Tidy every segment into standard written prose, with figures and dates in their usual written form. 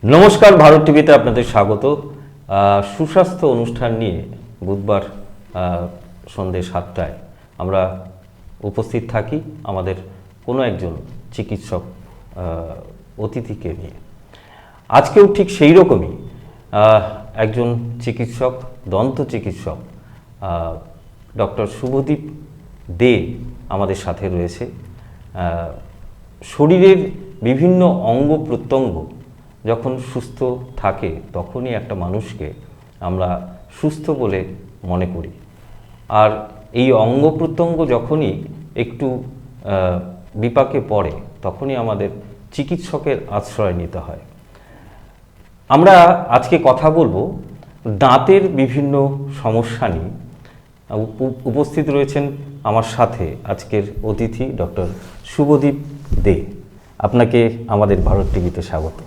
নমস্কার, ভারত টিভিতে আপনাদের স্বাগত। সুস্বাস্থ্য অনুষ্ঠান নিয়ে বুধবার সন্ধ্যে 7টায় আমরা উপস্থিত থাকি আমাদের কোনো একজন চিকিৎসক অতিথিকে নিয়ে। আজকেও ঠিক সেই রকমই একজন চিকিৎসক, দন্ত চিকিৎসক ডক্টর শুভদীপ দে আমাদের সাথে রয়েছে। শরীরের বিভিন্ন অঙ্গ প্রত্যঙ্গ যখন সুস্থ থাকে তখনই একটা মানুষকে আমরা সুস্থ বলে মনে করি, আর এই অঙ্গ প্রত্যঙ্গ যখনই একটু বিপাকে পড়ে তখনই আমাদের চিকিৎসকের আশ্রয় নিতে হয়। আমরা আজকে কথা বলবো দাঁতের বিভিন্ন সমস্যা নিয়ে। উপস্থিত রয়েছেন আমার সাথে আজকের অতিথি ডক্টর শুভদীপ দে। আপনাকে আমাদের ভারত টিভিতে স্বাগত।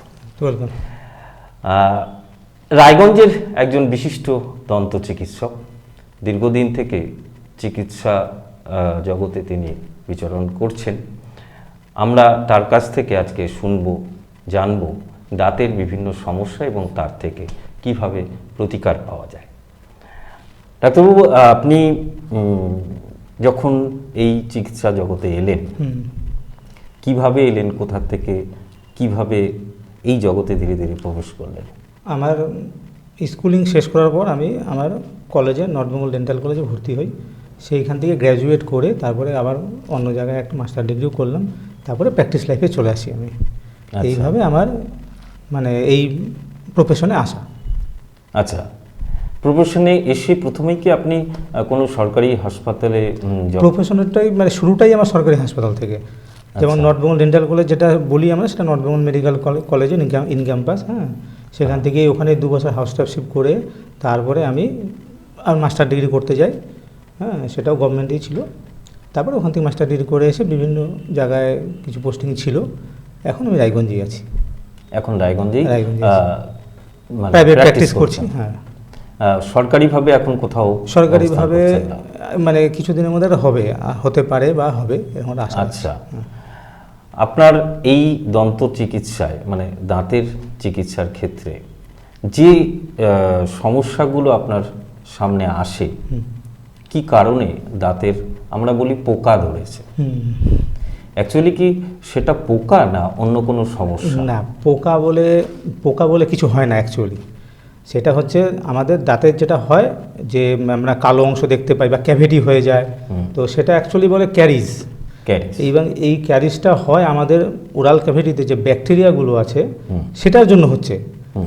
রায়গঞ্জের একজন বিশিষ্ট দন্ত চিকিৎসক, দীর্ঘদিন থেকে চিকিৎসা জগতে তিনি বিচরণ করছেন। আমরা তার কাছ থেকে আজকে জানব দাঁতের বিভিন্ন সমস্যা এবং তার থেকে কিভাবে প্রতিকার পাওয়া যায়। ডাক্তারবাবু, আপনি যখন এই চিকিৎসা জগতে এলেন, কিভাবে এলেন, কোথা থেকে, কিভাবে এই জগতে ধীরে ধীরে প্রবেশ করলেন? আমার স্কুলিং শেষ করার পর আমি আমার কলেজে, নর্থ বেঙ্গল ডেন্টাল কলেজে ভর্তি হই। সেইখান থেকে গ্র্যাজুয়েট করে তারপরে আবার অন্য জায়গায় একটা মাস্টার ডিগ্রিও করলাম, তারপরে প্র্যাকটিস লাইফে চলে আসি আমি। এইভাবে আমার এই প্রফেশনে আসা। আচ্ছা, প্রফেশনে এসে প্রথমেই কি আপনি কোনো সরকারি হাসপাতালে? প্রফেশনেরটাই শুরুটাই আমার সরকারি হাসপাতাল থেকে। যেমন নর্থ বেঙ্গল ডেন্টাল কলেজ যেটা বলি আমরা, সেটা নর্থ বেঙ্গল মেডিকেল কলেজে ইন ক্যাম্পাস। সেখান থেকে ওখানে 2 বছর হাউস স্টাফশিপ করে তারপরে আমি মাস্টার ডিগ্রি করতে যাই। সেটাও গভর্নমেন্টেই ছিল। তারপরে ওখান থেকে মাস্টার ডিগ্রি করে এসে বিভিন্ন জায়গায় কিছু পোস্টিং ছিল। এখন আমি রায়গঞ্জেই আছি। এখন রায়গঞ্জেই প্রাইভেট প্র্যাকটিস করছি। সরকারিভাবে এখন কোথাও? সরকারিভাবে কিছুদিনের মধ্যে হতে পারে বা হবে এখন আশা। আচ্ছা, আপনার এই দন্ত চিকিৎসায় দাঁতের চিকিৎসার ক্ষেত্রে যে সমস্যাগুলো আপনার সামনে আসে, কি কারণে দাঁতের আমরা বলি পোকা ধরেছে, অ্যাকচুয়ালি কি সেটা পোকা না অন্য কোনো সমস্যা? না, পোকা বলে কিছু হয় না। অ্যাকচুয়ালি সেটা হচ্ছে আমাদের দাঁতের যেটা হয় যে আমরা কালো অংশ দেখতে পাই বা ক্যাভিটি হয়ে যায়, তো সেটা অ্যাকচুয়ালি বলে ক্যারিজ। এবং এই ক্যারিজটা হয় আমাদের ওরাল ক্যাভিটিতে যে ব্যাকটেরিয়াগুলো আছে সেটার জন্য হচ্ছে,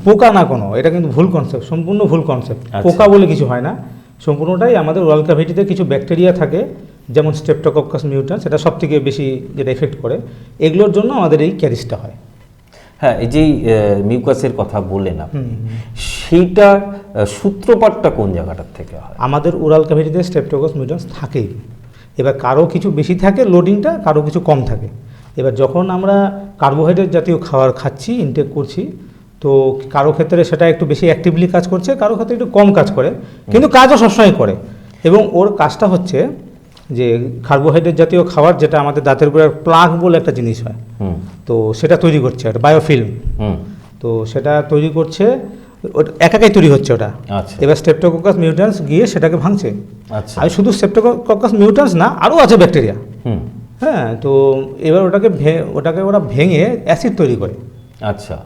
পোকা না কোনো। এটা কিন্তু ভুল কনসেপ্ট, সম্পূর্ণ ভুল কনসেপ্ট। পোকা বলে কিছু হয় না, সম্পূর্ণটাই আমাদের ওরাল ক্যাভিটিতে কিছু ব্যাকটেরিয়া থাকে, যেমন স্ট্রেপ্টোকক্কাস মিউটান্স, সেটা সবথেকে বেশি যেটা এফেক্ট করে, এগুলোর জন্য আমাদের এই ক্যারিজটা হয়। হ্যাঁ, এই যে মিউকাসের কথা বললেন আপনি, সেইটা সূত্রপাতটা কোন জায়গাটার থেকে হয়? আমাদের ওরাল ক্যাভিটিতে স্ট্রেপ্টোকক্কাস মিউটান্স থাকেই। এবার কারো কিছু বেশি থাকে লোডিংটা, কারো কিছু কম থাকে। এবার যখন আমরা কার্বোহাইড্রেট জাতীয় খাবার খাচ্ছি, ইনটেক করছি, তো কারো ক্ষেত্রে সেটা একটু বেশি অ্যাক্টিভলি কাজ করছে, কারো ক্ষেত্রে একটু কম কাজ করে, কিন্তু কাজও সবসময় করে। এবং ওর কাজটা হচ্ছে যে কার্বোহাইড্রেট জাতীয় খাবার, যেটা আমাদের দাঁতের উপরে প্লাক বলে একটা জিনিস হয়, তো সেটা তৈরি করছে একটা বায়োফিল্ম। তো সেটা তৈরি করছে, ওটা একাই তৈরি হচ্ছে ওটা। এবার স্ট্রেপ্টোকক্কাস মিউটান্স গিয়ে সেটাকে ভাঙছে। আর শুধু স্ট্রেপ্টোকক্কাস মিউটান্স না, আরও আছে ব্যাকটেরিয়া। তো এবার ওটাকে ওরা ভেঙে অ্যাসিড তৈরি করে। আচ্ছা,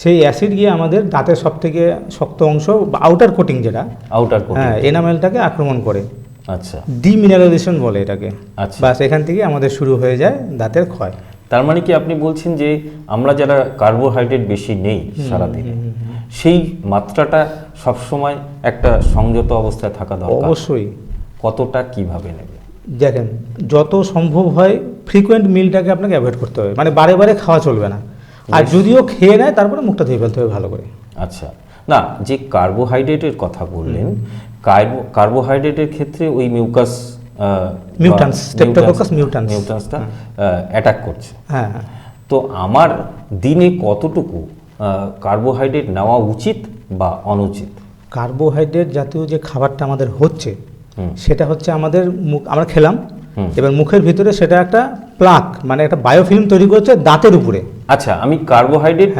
সেই অ্যাসিড গিয়ে আমাদের দাঁতের সবথেকে শক্ত অংশ বা আউটার কোটিং, যেটা এনামেলটাকে আক্রমণ করে। আচ্ছা, ডিমিনারালাইজেশন বলে এটাকে। বাস এখান থেকে আমাদের শুরু হয়ে যায় দাঁতের ক্ষয়। তার মানে কি আপনি বলছেন যে আমরা যারা কার্বোহাইড্রেট বেশি নেই সারাদিনে, সেই মাত্রাটা সবসময় একটা সংযত অবস্থায় থাকা দরকার? অবশ্যই। কতটা, কিভাবে নেবে? দেখেন, যত সম্ভব হয় ফ্রিকোয়েন্ট মিলটাকে আপনাকে অ্যাভয়েড করতে হবে, বারে বারে খাওয়া চলবে না। আর যদিও খেয়ে নেয় তারপরে মুখটা ধুয়ে ফেলতে হবে ভালো করে। আচ্ছা, না, যে কার্বোহাইড্রেটের কথা বললেন, কার্বোহাইড্রেটের ক্ষেত্রে ওই স্ট্রেপ্টোকক্কাস মিউটান্সটা অ্যাটাক করছে। তো আমার দিনে কতটুকু কার্বোহাইড্রেট নেওয়া উচিত বা অনুচিত? কার্বোহাইড্রেট জাতীয় যে খাবারটা আমাদের হচ্ছে, সেটা হচ্ছে আমরা খেলাম, এবার মুখের ভিতরে সেটা একটা প্লাক, একটা বায়োফিল্ম তৈরি করছে দাঁতের উপরে। আচ্ছা, আমি কার্বোহাইড্রেট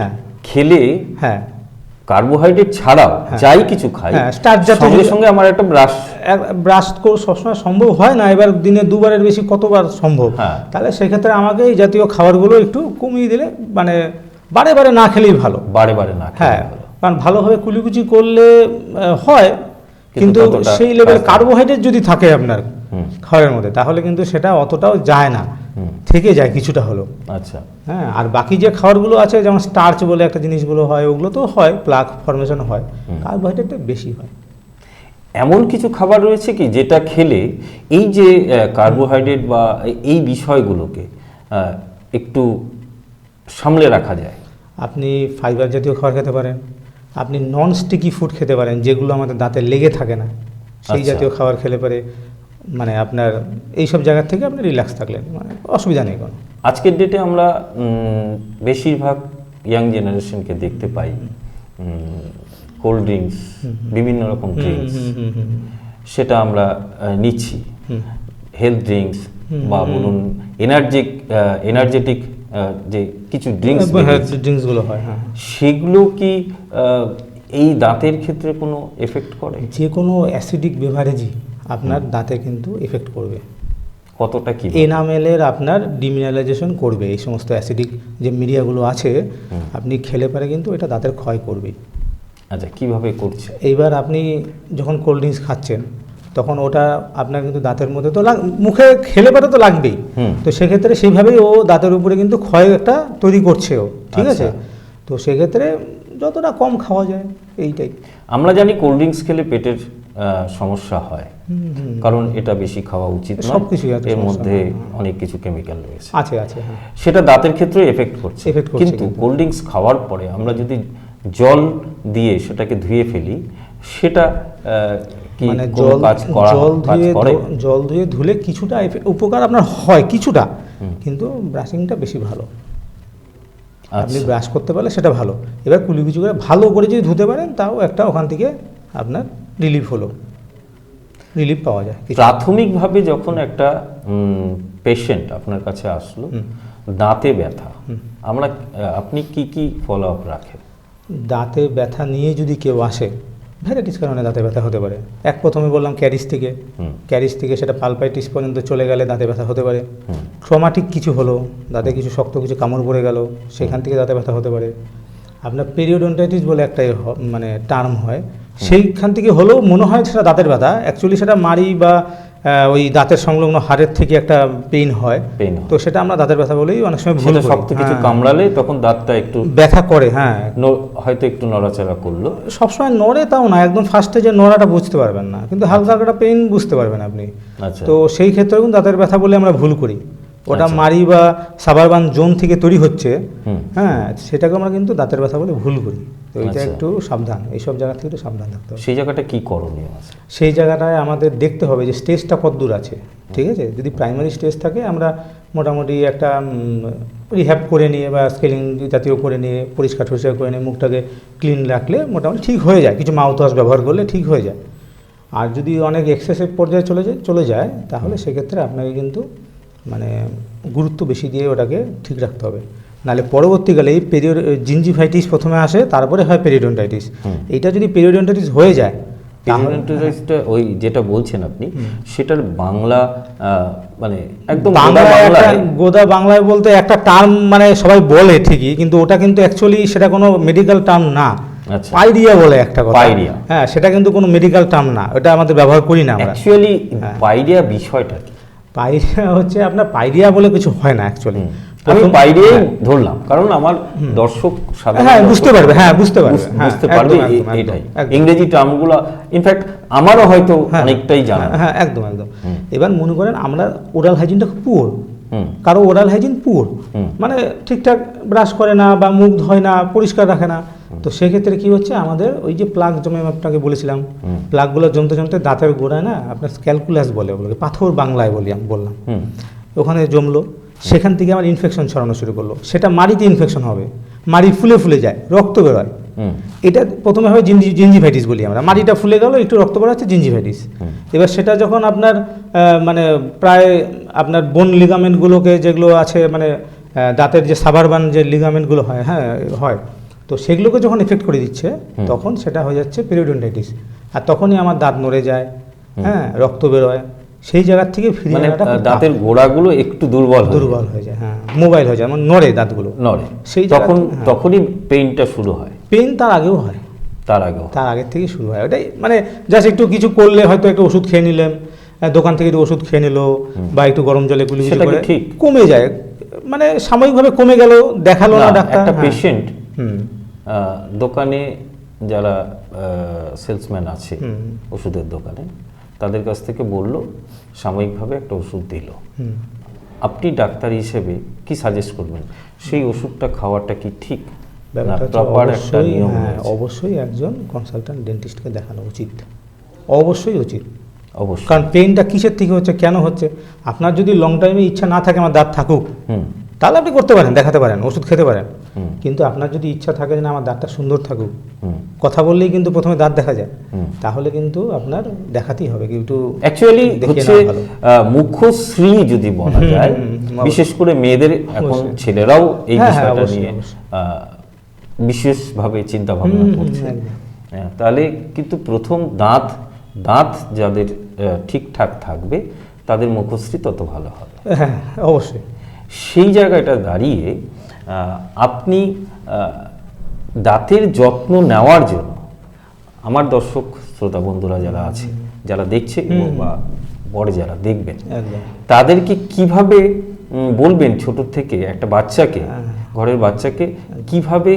খেলে হ্যাঁ কার্বোহাইড্রেট ছাড়াও যাই কিছু খাই, স্টার্চ জাতীয় সঙ্গে সঙ্গে আমার একটা ব্রাশ করে সবসময় সম্ভব হয় না, এবার দিনে দুবারের বেশি কতবার সম্ভব, তাহলে সেক্ষেত্রে আমাকে এই জাতীয় খাবারগুলো একটু কমিয়ে দিলে, মানে বারে বারে না খেলেই ভালো, বারে বারে না হ্যাঁ, কারণ ভালোভাবে কুলিকুচি করলে হয়, কিন্তু সেই লেভেল কার্বোহাইড্রেট যদি থাকে আপনার খাবারের মধ্যে, তাহলে কিন্তু সেটা অতটাও যায় না, থেকে যায় কিছুটা হলো। আচ্ছা, হ্যাঁ, আর বাকি যে খাবারগুলো আছে যেমন স্টার্চ বলে একটা জিনিসগুলো হয়, ওগুলো তো হয়, প্লাক ফর্মেশন হয়, কার্বোহাইড্রেটটা বেশি হয়। এমন কিছু খাবার রয়েছে কি যেটা খেলে এই যে কার্বোহাইড্রেট বা এই বিষয়গুলোকে একটু সামলে রাখা যায়? আপনি ফাইবার জাতীয় খাবার খেতে পারেন, আপনি নন স্টিকি ফুড খেতে পারেন, যেগুলো আমাদের দাঁতে লেগে থাকে না, সেই জাতীয় খাবার খেলে পারে, মানে আপনার এইসব জায়গার থেকে আপনি রিল্যাক্স থাকলেন, মানে অসুবিধা নেই কোনো। আজকের ডেটে আমরা বেশিরভাগ ইয়াং জেনারেশনকে দেখতে পাই কোল্ড ড্রিঙ্কস, বিভিন্ন রকম ড্রিঙ্কস, সেটা আমরা নিচ্ছি, হেলথ ড্রিঙ্কস বা বলুন এনার্জেটিক যে কিছু ড্রিঙ্কসগুলো হয়, হ্যাঁ, সেগুলো কি এই দাঁতের ক্ষেত্রে কোনো এফেক্ট করে? যে কোনো অ্যাসিডিক বেভারেজই আপনার দাঁতে কিন্তু এফেক্ট করবে। কতটা কি? এনামেলের আপনার ডিমিনারালাইজেশন করবে, এই সমস্ত অ্যাসিডিক যে মিডিয়াগুলো আছে আপনি খেলে পারে কিন্তু এটা দাঁতের ক্ষয় করবে। আচ্ছা, কিভাবে করছে? এইবার আপনি যখন কোল্ড ড্রিঙ্কস খাচ্ছেন তখন ওটা আপনার কিন্তু দাঁতের মধ্যে তো মুখে খেলে পারে তো লাগবেই, তো সেক্ষেত্রে সেইভাবেই ও দাঁতের উপরে কিন্তু ক্ষয় একটা তৈরি করছে ও, ঠিক আছে? তো সেক্ষেত্রে যতটা কম খাওয়া যায় এইটাই। আমরা জানি কোল্ড ড্রিঙ্কস খেলে পেটের সমস্যা হয়, কারণ এটা বেশি খাওয়া উচিত নয়, সবকিছু এর মধ্যে অনেক কিছু কেমিক্যাল রয়েছে, আছে, সেটা দাঁতের ক্ষেত্রে এফেক্ট করছে। কিন্তু কোল্ড ড্রিঙ্কস খাওয়ার পরে আমরা যদি জল দিয়ে সেটাকে ধুয়ে ফেলি, সেটা মানে জল ধুয়ে ধুলে কিছুটা উপকার আপনার হয় কিছুটা, কিন্তু ব্রাশিংটা বেশি ভালো। আপনি ব্রাশ করতে পারলে সেটা ভালো। এবার কুলিকুচি করে ভালো করে যদি ধুতে পারেন, তাও একটা ওখান থেকে আপনার রিলিফ পাওয়া যায়। প্রাথমিকভাবে যখন একটা পেশেন্ট আপনার কাছে আসলো দাঁতে ব্যথা, আপনি কি ফলো আপ রাখেন? দাঁতে ব্যথা নিয়ে যদি কেউ আসে, ভ্যারাইটিস কারণে দাঁতে ব্যথা হতে পারে। প্রথমে বললাম ক্যারিজ থেকে সেটা পালপাইটিস পর্যন্ত চলে গেলে দাঁতে ব্যথা হতে পারে। ট্রমাটিক কিছু হলো, দাঁতে কিছু শক্ত কিছু কামড় পড়ে গেল, সেখান থেকে দাঁতে ব্যথা হতে পারে। আপনার পেরিওডন্টাইটিস বলে একটা মানে টার্ম হয়, সেইখান থেকে হলেও মনে হয় সেটা দাঁতের ব্যথা, অ্যাকচুয়ালি সেটা মাড়ি বা ওই দাঁতের সংলগ্ন হাড়ের থেকে একটা পেইন হয়, তো সেটা আমরা দাঁতের ব্যথা বলেই অনেক সময় ভুল করি। শক্ত কিছু কামড়ালে তখন দাঁতটা একটু ব্যথা করে, হ্যাঁ, হয়তো একটু নড়াচড়া করলো, সবসময় নড়ে তাও না, একদম ফার্স্টে যে নড়াটা বুঝতে পারবেন না, কিন্তু হালকা একটা পেইন বুঝতে পারবেন আপনি। তো সেই ক্ষেত্রে কিন্তু দাঁতের ব্যথা বলে আমরা ভুল করি, ওটা মাড়ি বা সাবারবান জোন থেকে তৈরি হচ্ছে, হ্যাঁ, সেটাকে আমরা কিন্তু দাঁতের ব্যথা বলে ভুল করি। তো এটা একটু সাবধান, এইসব জায়গা থেকে একটু সাবধান থাকতে হবে। সেই জায়গাটা কি করণীয় আছে? সেই জায়গাটায় আমাদের দেখতে হবে যে স্টেজটা কতদূর আছে, ঠিক আছে? যদি প্রাইমারি স্টেজ থাকে, আমরা মোটামুটি একটা রিহ্যাব করে নিয়ে বা স্কেলিং জাতীয় করে নিয়ে পরিষ্কার করে নিয়ে মুখটাকে ক্লিন রাখলে মোটামুটি ঠিক হয়ে যায়, কিছু মাউথ ওয়াশ ব্যবহার করলে ঠিক হয়ে যায়। আর যদি অনেক এক্সেসিভ পর্যায়ে চলে যায় তাহলে সেক্ষেত্রে আপনাকে কিন্তু মানে গুরুত্ব বেশি দিয়ে ওটাকে ঠিক রাখতে হবে, নাহলে পরবর্তীকালে এই জিঞ্জিভাইটিস প্রথমে আসে, তারপরে হয় পেরিওডন্টাইটিস। এইটা যদি পেরিওডন্টাইটিস হয়ে যায়, পেরিওডন্টাইটিসটা ওই যেটা বলছেন আপনি, সেটার বাংলা মানে একদম গোদা বাংলায় বলতে একটা টার্ম মানে সবাই বলে ঠিকই, কিন্তু ওটা কিন্তু অ্যাকচুয়ালি সেটা কোনো মেডিকেল টার্ম না। পাইরিয়া বলে একটা কথা, হ্যাঁ, সেটা কিন্তু কোনো মেডিকেল টার্ম না, ওটা আমাদের ব্যবহার করি না আমরা। অ্যাকচুয়ালি পাইরিয়া বিষয়টা কি? পাইরিয়া হচ্ছে আপনার পাইরিয়া বলে কিছু হয় না অ্যাকচুয়ালি, আমি পাইরিয়াই ধরলাম, কারণ আমার দর্শক সাধারণ বুঝতে পারবে এটাই ইংরেজি টার্মগুলো ইনফ্যাক্ট আমারও হয়তো অনেকটাই জানা। হ্যাঁ, একদম। এবার মনে করেন আমরা ওরাল হাইজিনটা খুব পুয়ার, কারো ওরাল হাইজিন পুয়ার, মানে ঠিকঠাক ব্রাশ করে না বা মুখ ধোয় না, পরিষ্কার রাখে না, তো সেক্ষেত্রে কি হচ্ছে, আমাদের ওই যে প্লাগ জমে আপনাকে বলেছিলাম, প্লাগগুলো জমতে দাঁতের গোড়ায় না আপনার ক্যালকুলাস বলে, পাথর বাংলায় বললাম, ওখানে জমলো, সেখান থেকে আমার ইনফেকশন ছড়ানো শুরু করলো, সেটা মাড়িতে ইনফেকশন হবে, মাড়ি ফুলে যায়, রক্ত বেরোয়, এটা প্রথমে হয় জিঞ্জিভাইটিস বলি আমরা, মাড়িটা ফুলে গেল, একটু রক্ত বেরোচ্ছে, জিঞ্জিভাইটিস। এবার সেটা যখন আপনার মানে প্রায় আপনার বোন লিগামেন্টগুলোকে যেগুলো আছে, মানে দাঁতের যে সাবারবান যে লিগামেন্টগুলো হয়, হ্যাঁ হয়, তো সেগুলোকে যখন এফেক্ট করে দিচ্ছে তখন সেটা হয়ে যাচ্ছে পেরিওডন্টাইটিস, আর তখনই আমার দাঁত নড়ে যায়, হ্যাঁ, রক্ত বেরোয়, সেই জায়গার থেকে ফিরে মানে আনাটা খুব দাঁতের গোড়াগুলো একটু দুর্বল হয়ে যায়, হ্যাঁ, মোবাইল হয়ে যায়, মানে নড়ে দাঁতগুলো নড়ে, সেই তখনই পেইনটা শুরু হয়। পেইন তার আগেও হয়, তার আগের থেকে শুরু হয়। ওটাই মানে জাস্ট একটু কিছু করলে হয়তো একটু ওষুধ খেয়ে নিলাম, দোকান থেকে একটু ওষুধ খেয়ে নিল বা একটু গরম জলে কুলিকুচি করে কমে যায়, মানে সাময়িকভাবে কমে গেল, দেখালো না ডাক্তার। একটা পেশেন্ট দোকানে যারা সেলসম্যান আছে ওষুধের দোকানে, তাদের কাছ থেকে বলল, সাময়িকভাবে একটা ওষুধ দিল, আপনি ডাক্তার হিসেবে কি সাজেস্ট করবেন, সেই ওষুধটা খাওয়াটা কি ঠিক? অবশ্যই একজন কনসালট্যান্ট ডেন্টিস্টকে দেখানো উচিত, অবশ্যই উচিত। অবশ্যই, কারণ পেইনটা কিসের থেকে হচ্ছে, কেন হচ্ছে? আপনার যদি লং টাইমে ইচ্ছা না থাকে আমার দাঁত থাকুক, তাহলে আপনি করতে পারেন, দেখাতে পারেন, ওষুধ খেতে পারেন। কিন্তু আপনার যদি ইচ্ছা থাকে যে না আমার দাঁতটা সুন্দর থাকুক, কথা বললেই কিন্তু প্রথমে দাঁত দেখা যায়, তাহলে কিন্তু আপনার দেখাতেই হবে। কিন্তু অ্যাকচুয়ালি হচ্ছে মুখশ্রী যদি বলা যায়, বিশেষ করে মেয়েদের, এখন ছেলেরাও এই বিষয়টা নিয়ে বিশেষভাবে চিন্তা ভাবনা করছে, তাহলে কিন্তু প্রথম দাঁত যাদের ঠিকঠাক থাকবে তাদের মুখশ্রী তত ভালো হবে। হ্যাঁ, অবশ্যই। সেই জায়গাটা দাঁড়িয়ে আপনি দাঁতের যত্ন নেওয়ার জন্য আমার দর্শক শ্রোতা বন্ধুরা যারা আছে, যারা দেখছে বা পরে যারা দেখবেন, তাদেরকে কিভাবে বলবেন ছোট থেকে একটা বাচ্চাকে, ঘরের বাচ্চাকে কিভাবে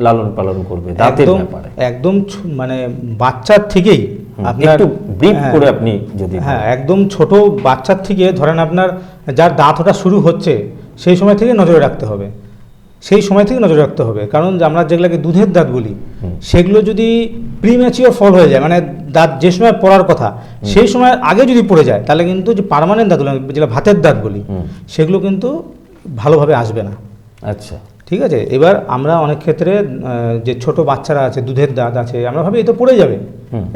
লালন পালন করবে দাঁতের ব্যাপারে? একদম মানে বাচ্চার থেকেই আপনার একটু ব্রিফ করে আপনি যদি। হ্যাঁ, একদম ছোট বাচ্চার থেকে ধরেন আপনার যার দাঁত ওঠা শুরু হচ্ছে সেই সময় থেকে নজরে রাখতে হবে, কারণ আমরা যেগুলোকে দুধের দাঁত বলি, সেগুলো যদি প্রিম্যাচিওর ফল হয়ে যায়, মানে দাঁত যে সময় পড়ার কথা সেই সময় আগে যদি পড়ে যায়, তাহলে কিন্তু যে পার্মানেন্ট দাঁতগুলো যেগুলো ভাতের দাঁত বলি, সেগুলো কিন্তু ভালোভাবে আসবে না। আচ্ছা, ঠিক আছে। এবার আমরা অনেক ক্ষেত্রে যে ছোট বাচ্চারা আছে, দুধের দাঁত আছে, আমরা ভাবি এ তো পড়ে যাবে,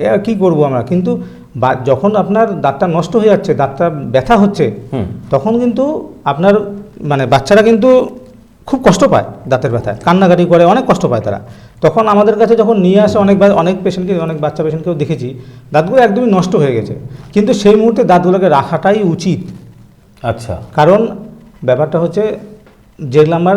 এ আর কি করবো আমরা, কিন্তু যখন আপনার দাঁতটা নষ্ট হয়ে যাচ্ছে, দাঁতটা ব্যথা হচ্ছে, তখন কিন্তু আপনার মানে বাচ্চারা কিন্তু খুব কষ্ট পায়, দাঁতের ব্যথায় কান্নাকাটি করে, অনেক কষ্ট পায় তারা। তখন আমাদের কাছে যখন নিয়ে আসে, অনেক পেশেন্টকে, অনেক বাচ্চা পেশেন্টকেও দেখেছি দাঁতগুলো একদমই নষ্ট হয়ে গেছে, কিন্তু সেই মুহূর্তে দাঁতগুলোকে রাখাটাই উচিত। আচ্ছা, কারণ ব্যাপারটা হচ্ছে যেগুলো আমার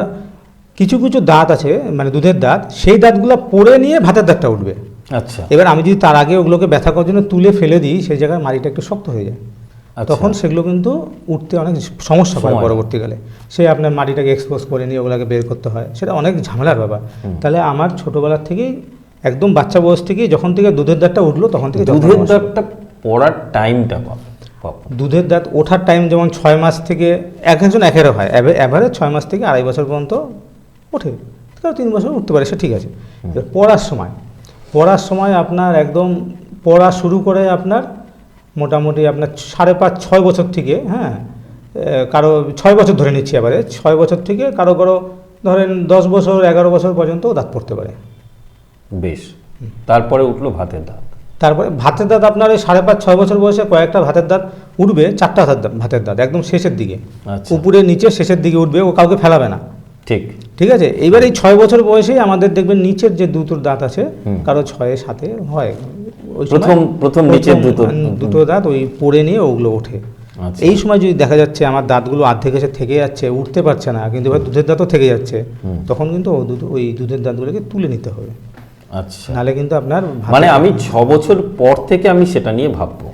কিছু দাঁত আছে, মানে দুধের দাঁত, সেই দাঁতগুলো পড়ে নিয়ে ভাতের দাঁতটা উঠবে। আচ্ছা, এবার আমি যদি তার আগে ওগুলোকে ব্যথা করার জন্য তুলে ফেলে দিই, সেই জায়গায় মাড়িটা একটু শক্ত হয়ে যায়, তখন সেগুলো কিন্তু উঠতে অনেক সমস্যা হয় পরবর্তীকালে। সে আপনার মাটিটাকে এক্সপোজ করে নিয়ে ওগুলোকে বের করতে হয়, সেটা অনেক ঝামেলার ব্যাপার। তাহলে আমার ছোটোবেলার থেকেই, একদম বাচ্চা বয়স থেকেই, যখন থেকে দুধের দাঁতটা উঠলো তখন থেকে। দুধের দাঁতটা পড়ার টাইমটা দুধের দাঁত ওঠার টাইম যেমন 6 মাস থেকে, একজন একেরও হয়, অ্যাভারেজ 6 মাস থেকে 2.5 বছর পর্যন্ত ওঠে, কারণ 3 বছর উঠতে পারে, সে ঠিক আছে। পড়ার সময় আপনার একদম পড়া শুরু করে আপনার মোটামুটি আপনার 5.5-6 বছর থেকে, হ্যাঁ, কারো 6 বছর ধরে নিচ্ছি, এবারে 6 বছর থেকে কারো ধরেন 10 বছর 11 বছর পর্যন্ত দাঁত পড়তে পারে। বেশ, তারপরে উঠলো ভাতের দাঁত। তারপরে ভাতের দাঁত আপনার ওই 5.5-6 বছর বয়সে কয়েকটা ভাতের দাঁত উঠবে, 4টা ভাতের দাঁত একদম শেষের দিকে, উপরে নিচে শেষের দিকে উঠবে, ও কাউকে ফেলাবে না। ঠিক আছে। এইবার এই 6 বছর বয়সেই আমাদের দেখবেন নিচের যে দুটো দাঁত আছে, কারো 6-7 হয়, প্রথম নিচের দুটো দাঁত ওই পড়ে নিয়ে ওগুলো ওঠে। এই সময় যদি দেখা যাচ্ছে আমার দাঁতগুলো অর্ধেক এসে থেকে যাচ্ছে, উঠতে পারছে না, কিন্তু এবার দুধের দাঁতও থেকে যাচ্ছে, তখন কিন্তু ওই দুধের দাঁতগুলোকে তুলে নিতে হবে। আচ্ছা, নাহলে কিন্তু আপনার, মানে আমি 6 বছর পর থেকে আমি সেটা নিয়ে ভাববো।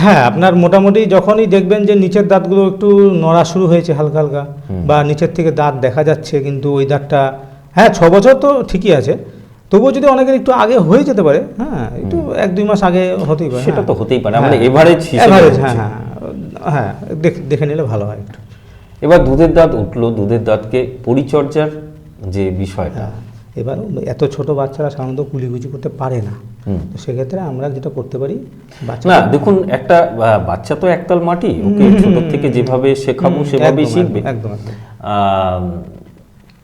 হ্যাঁ, আপনার মোটামুটি যখনই দেখবেন যে নিচের দাঁতগুলো একটু নড়া শুরু হয়েছে হালকা হালকা, বা নিচের থেকে দাঁত দেখা যাচ্ছে, কিন্তু ওই দাঁতটা, হ্যাঁ 6 বছর তো ঠিকই আছে, তবুও যদি অনেকের একটু আগে হয়ে যেতে পারে, হ্যাঁ, একটু 1-2 মাস আগে হতেই পারে, সেটা তো হতেই পারে, আমরা এভারেজ, হ্যাঁ দেখে নিলে ভালো হয় একটু। এবার দুধের দাঁত উঠলো, দুধের দাঁতকে পরিচর্যার যে বিষয়টা, এবার এত ছোট বাচ্চারা সাধারণত কুলিকুচি করতে পারে না, তো সেক্ষেত্রে আমরা যেটা করতে পারি, না দেখুন, একটা বাচ্চা তো একতাল মাটি, ওকে ছোট থেকে যেভাবে শেখাবো সেভাবেই শিখবে। একদম।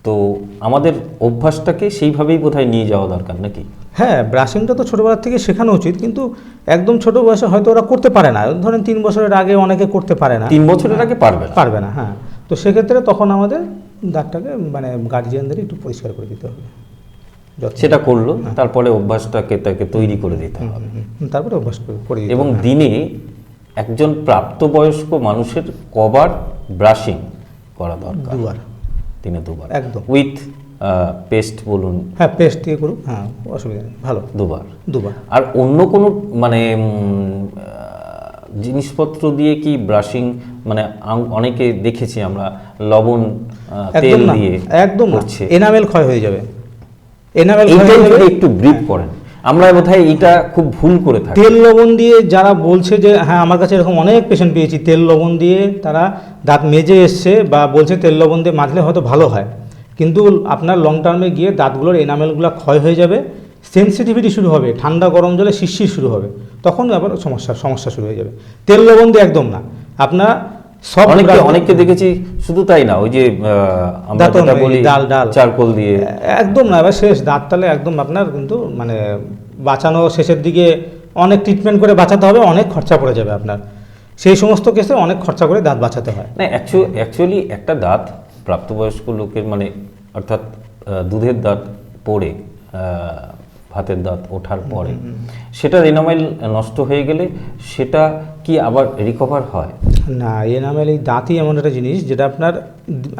তো আমাদের অভ্যাসটাকে সেইভাবেই বোধহয় নিয়ে যাওয়া দরকার নাকি? হ্যাঁ, ব্রাশিংটা তো ছোটোবেলার থেকে শেখানো উচিত, কিন্তু একদম ছোট বয়সে হয়তো ওরা করতে পারে না, ধরেন 3 বছরের আগে অনেকে করতে পারে না, 3 বছরের আগে পারবে না, হ্যাঁ। তো সেক্ষেত্রে তখন আমাদের দাঁতটাকে মানে গার্জিয়ানদের একটু পরিষ্কার করে দিতে হবে, সেটা করলো, তারপরে অভ্যাসটাকে তাকে তৈরি করে দিতে হবে। তারপরে অভ্যাস করে দিতে এবং হবে। দিনে একজন প্রাপ্তবয়স্ক মানুষের কবার ব্রাশিং করা দরকার? দুবার। দিনে দুবার, একদম। উইথ পেস্ট বলুন। হ্যাঁ, পেস্ট দিয়ে করুক, হ্যাঁ, অসুবিধা নেই, ভালো। দুবার। আর অন্য কোনো মানে জিনিসপত্র দিয়ে কি ব্রাশিং, মানে অনেকে দেখেছি আমরা লবণ তেল দিয়ে একদম করছে, এনামেল ক্ষয় হয়ে যাবে। এনামেল এইটাই যদি একটু ব্রিফ করেন, আমরা বোধহয় এটা খুব ভুল করে থাকি। তেল লবণ দিয়ে যারা বলছে যে হ্যাঁ, আমার কাছে এরকম অনেক পেশেন্ট পেয়েছি, তেল লবণ দিয়ে তারা দাঁত মেজে এসছে বা বলছে তেল লবণ দিয়ে মাজলে হয়তো ভালো হয়, কিন্তু আপনার লং টার্মে গিয়ে দাঁতগুলোর এনামেলগুলো ক্ষয় হয়ে যাবে, সেন্সিটিভিটি শুরু হবে, ঠান্ডা গরম জলে শিরশির শুরু হবে, তখন আবার সমস্যা শুরু হয়ে যাবে। তেল লবণ দিয়ে একদম না। আপনার সব অনেককে দেখেছি, শুধু তাই না, ওই যে আমরা যেটা বলি ডাল চারকোল দিয়ে, একদম না। এবার শেষ দাঁত তাহলে একদম আপনার কিন্তু মানে বাঁচানো শেষের দিকে অনেক ট্রিটমেন্ট করে বাঁচাতে হবে, অনেক খরচা পড়ে যাবে আপনার। সেই সমস্ত কেসে অনেক খরচা করে দাঁত বাঁচাতে হয় না। অ্যাকচুয়ালি একটা দাঁত প্রাপ্তবয়স্ক লোকের মানে অর্থাৎ দুধের দাঁত পড়ে ভাতের দাঁত ওঠার পরে সেটার এনামেল নষ্ট হয়ে গেলে সেটা কি আবার রিকভার হয়? না, এনামেল এই দাঁতই এমন একটা জিনিস যেটা আপনার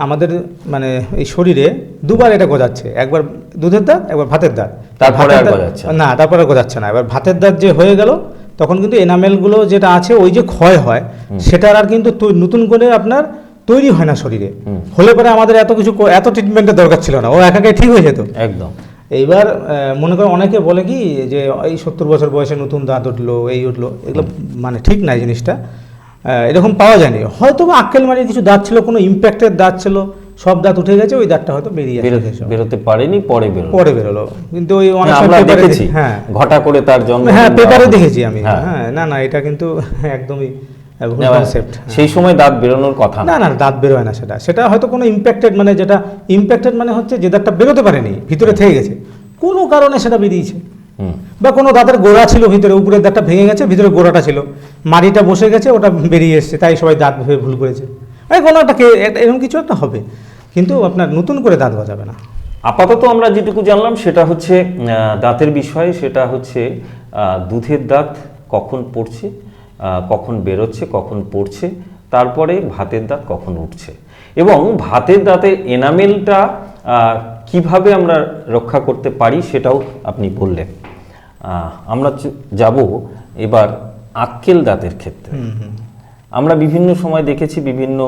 আমাদের মানে এই শরীরে দুবার এটা গজাচ্ছে, একবার দুধের দাঁত, একবার ভাতের দাঁত। তারপরে আর গজাচ্ছে না, তারপরে গজাচ্ছে না। এবার ভাতের দাঁত যে হয়ে গেল তখন কিন্তু এনামেলগুলো যেটা আছে ওই যে ক্ষয় হয়, সেটার আর কিন্তু নতুন করে আপনার তৈরি হয় না শরীরে। হলে পরে আমাদের এত ট্রিটমেন্টের দরকার ছিল না, ও একাকে ঠিক হয়ে যেত একদম। এইবার মনে করো অনেকে বলে কি যে এই 70 বছর বয়সে নতুন দাঁত উঠলো, এই উঠলো, এগুলো মানে ঠিক নাই জিনিসটা। এরকম পাওয়া যায়নি। হয়তো বা আক্কেল মারির কিছু দাঁত ছিল, কোনো ইম্প্যাক্টের দাঁত ছিল, সব দাঁত উঠে গেছে, ওই দাঁতটা হয়তো বেরোতে পারেনি, পরে বেরোলো। কিন্তু ওই অনেক আমরা দেখেছি, হ্যাঁ, ঘটা করে তার জন্য, হ্যাঁ, পেপারে দেখেছি আমি। হ্যাঁ, না এটা কিন্তু একদমই ভুল কনসেপ্ট। সেই সময় দাঁত বেরোনোর কথা না, দাঁত বেরোয় না। সেটা হয়তো কোনো ইম্প্যাক্টেড, মানে যেটা ইম্প্যাক্টেড মানে হচ্ছে যে দাঁতটা বেরোতে পারেনি, ভিতরে থেকে গেছে, কোনো কারণে সেটা বেরিয়েছে। বা কোনো দাঁতের গোড়া ছিল ভিতরে, উপরের দাঁতটা ভেঙে গেছে, ভিতরে গোড়াটা ছিল, মাড়িটা বসে গেছে, ওটা বেরিয়ে এসছে, তাই সবাই দাঁত ভেবে ভুল করেছে। কোনো একটা এরকম কিছু একটা হবে, কিন্তু আপনার নতুন করে দাঁত গজাবে না। আপাতত আমরা যেটুকু জানলাম সেটা হচ্ছে দাঁতের বিষয়ে, সেটা হচ্ছে দুধের দাঁত কখন পড়ছে, কখন বেরোচ্ছে, কখন পড়ছে, তারপরে ভাতের দাঁত কখন উঠছে, এবং ভাতের দাঁতের এনামেলটা কিভাবে আমরা রক্ষা করতে পারি সেটাও আপনি বললেন। আমরা যাব এবার আক্কেল দাঁতের ক্ষেত্রে। আমরা বিভিন্ন সময় দেখেছি, বিভিন্ন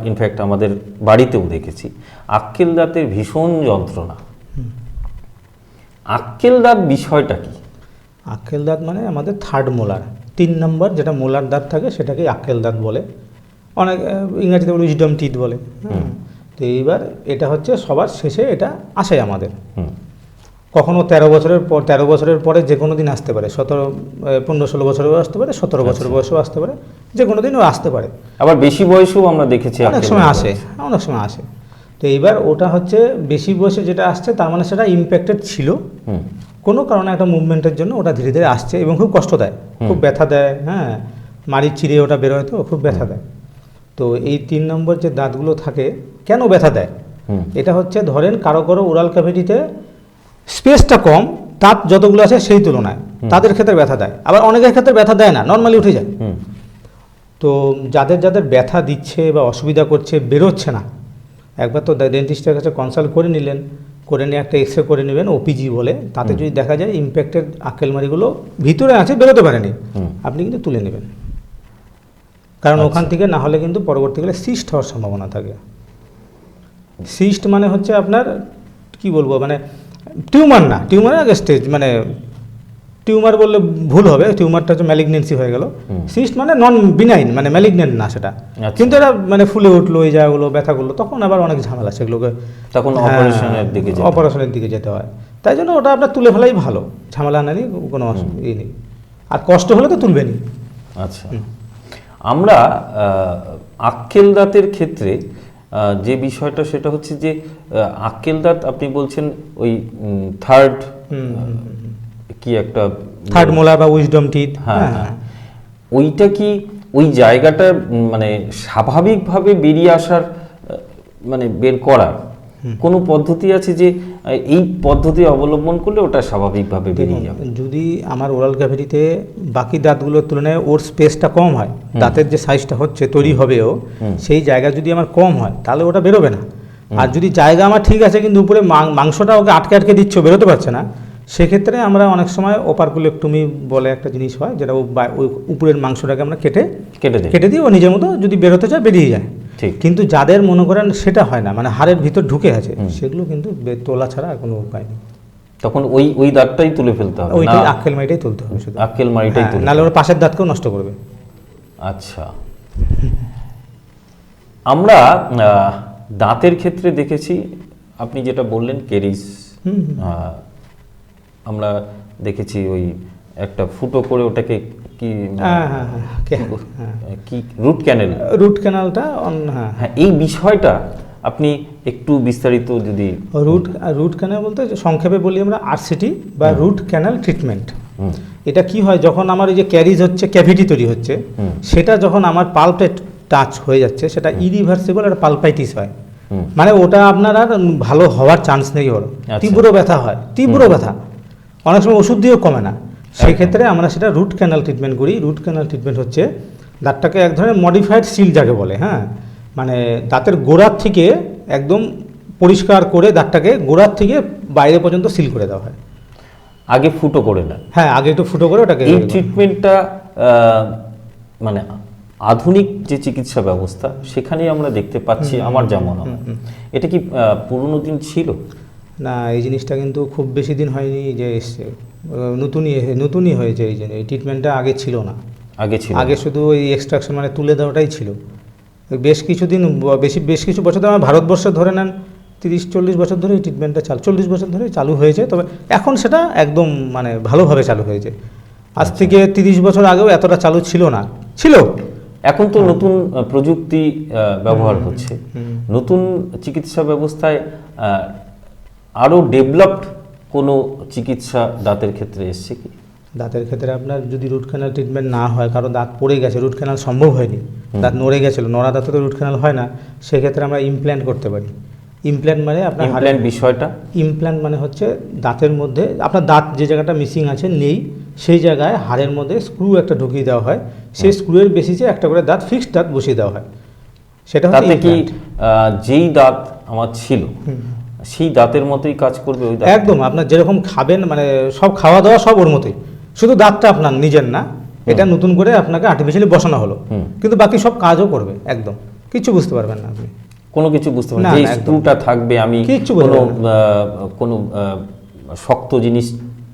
ইনফ্যাক্ট আমাদের বাড়িতেও দেখেছি আক্কেল দাঁতের ভীষণ যন্ত্রণা। আক্কেল দাঁত বিষয়টা কি? আক্কেল দাঁত মানে আমাদের থার্ড মোলার, 3 নম্বর যেটা মোলার দাঁত থাকে সেটাকে আক্কেল দাঁত বলে, অনেক ইংরেজিতে বলে উইজডম টিথ বলে। তো এইবার এটা হচ্ছে সবার শেষে এটা আসে আমাদের। কখনো 13 বছরের পরে যে কোনো দিন আসতে পারে, 15-16 বছরেও আসতে পারে, 17 বছর বয়সেও আসতে পারে, যে কোনো দিনও আসতে পারে। আবার বেশি বয়সেও আমরা দেখেছি অনেক সময় আসে। তো এইবার ওটা হচ্ছে বেশি বয়সে যেটা আসছে, তার মানে সেটা ইম্প্যাক্টেড ছিল, কোনো কারণে একটা মুভমেন্টের জন্য ওটা ধীরে ধীরে আসছে এবং খুব কষ্ট দেয়, খুব ব্যথা দেয়। হ্যাঁ, মাড়ির চিরে ওটা বেরোয়, তো খুব ব্যথা দেয়। তো এই 3 নম্বর যে দাঁতগুলো থাকে কেন ব্যথা দেয়, এটা হচ্ছে ধরেন কারো ওরাল ক্যাভিটিতে স্পেসটা কম, দাঁত যতগুলো আছে সেই তুলনায় তাদের ক্ষেত্রে ব্যথা দেয়। আবার অনেকের ক্ষেত্রে ব্যথা দেয় না, নর্মালি উঠে যায়। তো যাদের ব্যথা দিচ্ছে বা অসুবিধা করছে, বেরোচ্ছে না, একবার তো ডেন্টিস্টের কাছে কনসাল্ট করে নিলেন, করে নিয়ে একটা এক্সরে করে নেবেন, ওপিজি বলে। তাতে যদি দেখা যায় ইম্প্যাক্টেড আক্কেলমারিগুলো ভিতরে আছে, বেরোতে পারেনি, আপনি কিন্তু তুলে নেবেন। কারণ ওখান থেকে না হলে কিন্তু পরবর্তীকালে সিস্ট হওয়ার সম্ভাবনা থাকে। সিস্ট মানে হচ্ছে আপনার কি বলবো, মানে টিউমার না, টিউমার আগে স্টেজ, মানে টিউমার বললে ভুল হবে, টিউমারটা হচ্ছে ম্যালিগনেন্সি হয়ে গেল। সিস্ট মানে নন বিনাইন, মানে ম্যালিগনেন্ট না সেটা, কিন্তু এটা মানে ফুলে উঠলো, এই জায়গাগুলো ব্যথা করলো, তখন আবার অনেক ঝামেলা, সেগুলোকে তখন অপারেশনের দিকে যেতে হয়। তাই জন্য ওটা আপনার তুলে ফেলাই ভালো, ঝামেলা নেই, কোনো ই নেই, আর কষ্ট হলে তো তুলবেনই। আচ্ছা, আমরা আক্কেল দাঁতের ক্ষেত্রে যে বিষয়টা সেটা হচ্ছে যে আক্কেল দাঁত আপনি বলছেন ওই থার্ড মোলার বা উইজডম টিথ, হ্যাঁ, ওইটা কি ওই জায়গাটা মানে স্বাভাবিকভাবে বেরিয়ে আসার মানে বের করার কোনো পদ্ধতি আছে যে এই পদ্ধতি অবলম্বন করলে ওটা স্বাভাবিকভাবে বেরিয়ে যাবে? যদি আমার ওরাল ক্যাভিটিতে বাকি দাঁতগুলোর তুলনায় ওর স্পেসটা কম হয়, দাঁতের যে সাইজটা হচ্ছে তৈরি হবেও সেই জায়গা যদি আমার কম হয় তাহলে ওটা বেরোবে না। আর যদি জায়গা আমার ঠিক আছে কিন্তু উপরে মাংসটা ওকে আটকে আটকে দিচ্ছ, বেরোতে পারছে না, সেক্ষেত্রে আমরা অনেক সময় ওপারকুলেক্টমি বলে একটা জিনিস হয়, যেটা ওই উপরের মাংসটাকে আমরা কেটে দিই, ও নিজের মতো যদি বেরোতে চায় বেরিয়ে যায়। কিন্তু যাদের মনে করেন সেটা হয় না, মানে হাড়ের ভিতর ঢুকে আছে, সেগুলো কিন্তু তোলা ছাড়া আর কোনো উপায় নেই। তখন ওই দাঁতটাই তুলে ফেলতে হবে, ওইটাই আক্কেল মাড়িটাই তুলতে হবে, শুধু আক্কেল মাড়িটাই তুলতে হবে, নাহলে ওর পাশের দাঁতকেও নষ্ট করবে। আচ্ছা, আমরা দাঁতের ক্ষেত্রে দেখেছি আপনি যেটা বললেন কেরিস, আমরা দেখেছি ওই একটা ফুটো করে ওটাকে কি রুট ক্যানেলটা, হ্যাঁ, এই বিষয়টা আপনি একটু বিস্তারিত যদি। রুট ক্যানেল বলতে সংক্ষেপে বলি আমরা আরসিটি বা রুট ক্যানেল ট্রিটমেন্ট। এটা কি হয়, যখন আমার এই যে ক্যারিজ হচ্ছে, ক্যাভিটি তৈরি হচ্ছে, সেটা যখন আমার পাল্পে টাচ হয়ে যাচ্ছে, সেটা ইরিভার্সিবল একটা পালপাইটিস হয়, মানে ওটা আপনার আর ভালো হওয়ার চান্স নেই, ওর তীব্র ব্যথা হয়, তীব্র ব্যথা, অনেক সময় ওষুধ দিয়েও কমে না। সেক্ষেত্রে আমরা সেটা রুট ক্যানাল ট্রিটমেন্ট করি। রুট ক্যানাল ট্রিটমেন্ট হচ্ছে দাঁতটাকে এক ধরনের মডিফাইড সিল যাকে বলে, হ্যাঁ, মানে দাঁতের গোড়ার থেকে একদম পরিষ্কার করে দাঁতটাকে গোড়ার থেকে বাইরে পর্যন্ত সিল করে দেওয়া হয়। আগে ফুটো করে না? হ্যাঁ, আগে একটু ফুটো করে ওটাকে। এই ট্রিটমেন্টটা মানে আধুনিক যে চিকিৎসা ব্যবস্থা সেখানেই আমরা দেখতে পাচ্ছি আমার যা মনে হয়। এটা কি পুরনো দিন ছিল? না, এই জিনিসটা কিন্তু খুব বেশি দিন হয়নি যে এসছে, নতুনই হয়েছে। এই ট্রিটমেন্টটা আগে ছিল না। আগে শুধু ওই এক্সট্রাকশন মানে তুলে দেওয়াটাই ছিল। বেশ কিছু বছর ধরে আমার ভারতবর্ষে ধরে নেন 30-40 বছর ধরে এই ট্রিটমেন্টটা 40 বছর ধরে চালু হয়েছে। তবে এখন সেটা একদম মানে ভালোভাবে চালু হয়েছে। আজ থেকে 30 বছর আগেও এতটা চালু ছিল না, ছিল। এখন তো নতুন প্রযুক্তি ব্যবহার হচ্ছে, নতুন চিকিৎসা ব্যবস্থায় আরও ডেভেলপড কোনো চিকিৎসা দাঁতের ক্ষেত্রে এসছে কি? দাঁতের ক্ষেত্রে আপনার যদি রুট ক্যানাল ট্রিটমেন্ট না হয়, কারণ দাঁত পড়ে গেছে, রুট ক্যানাল সম্ভব হয়নি, দাঁত নড়ে গেছিলো, নড়া দাঁতে তো রুট ক্যানাল হয় না, সেক্ষেত্রে আমরা ইমপ্ল্যান্ট করতে পারি। ইমপ্ল্যান্ট মানে আপনার ইমপ্ল্যান্ট মানে হচ্ছে দাঁতের মধ্যে আপনার দাঁত যে জায়গাটা মিসিং আছে নেই, সেই জায়গায় হাড়ের মধ্যে স্ক্রু একটা ঢুকিয়ে দেওয়া হয়, সেই স্ক্রুয়ের বেসিসে একটা করে দাঁত, ফিক্সড দাঁত বসিয়ে দেওয়া হয়। সেটা তাতে কি যেই দাঁত আমার ছিল সেই দাঁতের মতোই কাজ করবে? ওই একদম আপনার যেরকম খাবেন, মানে সব খাওয়া দাওয়া সব ওর মতোই, শুধু দাঁতটা আপনার নিজের না, এটা নতুন করে আপনাকে আর্টিফিশিয়ালি বসানো হলো, কিন্তু বাকি সব কাজও করবে। একদম কিছু বুঝতে পারবেন না আপনি, কোনো কিছু বুঝতে পারবেন না, যে স্ক্রুটা থাকবে আমি কোনো শক্ত জিনিস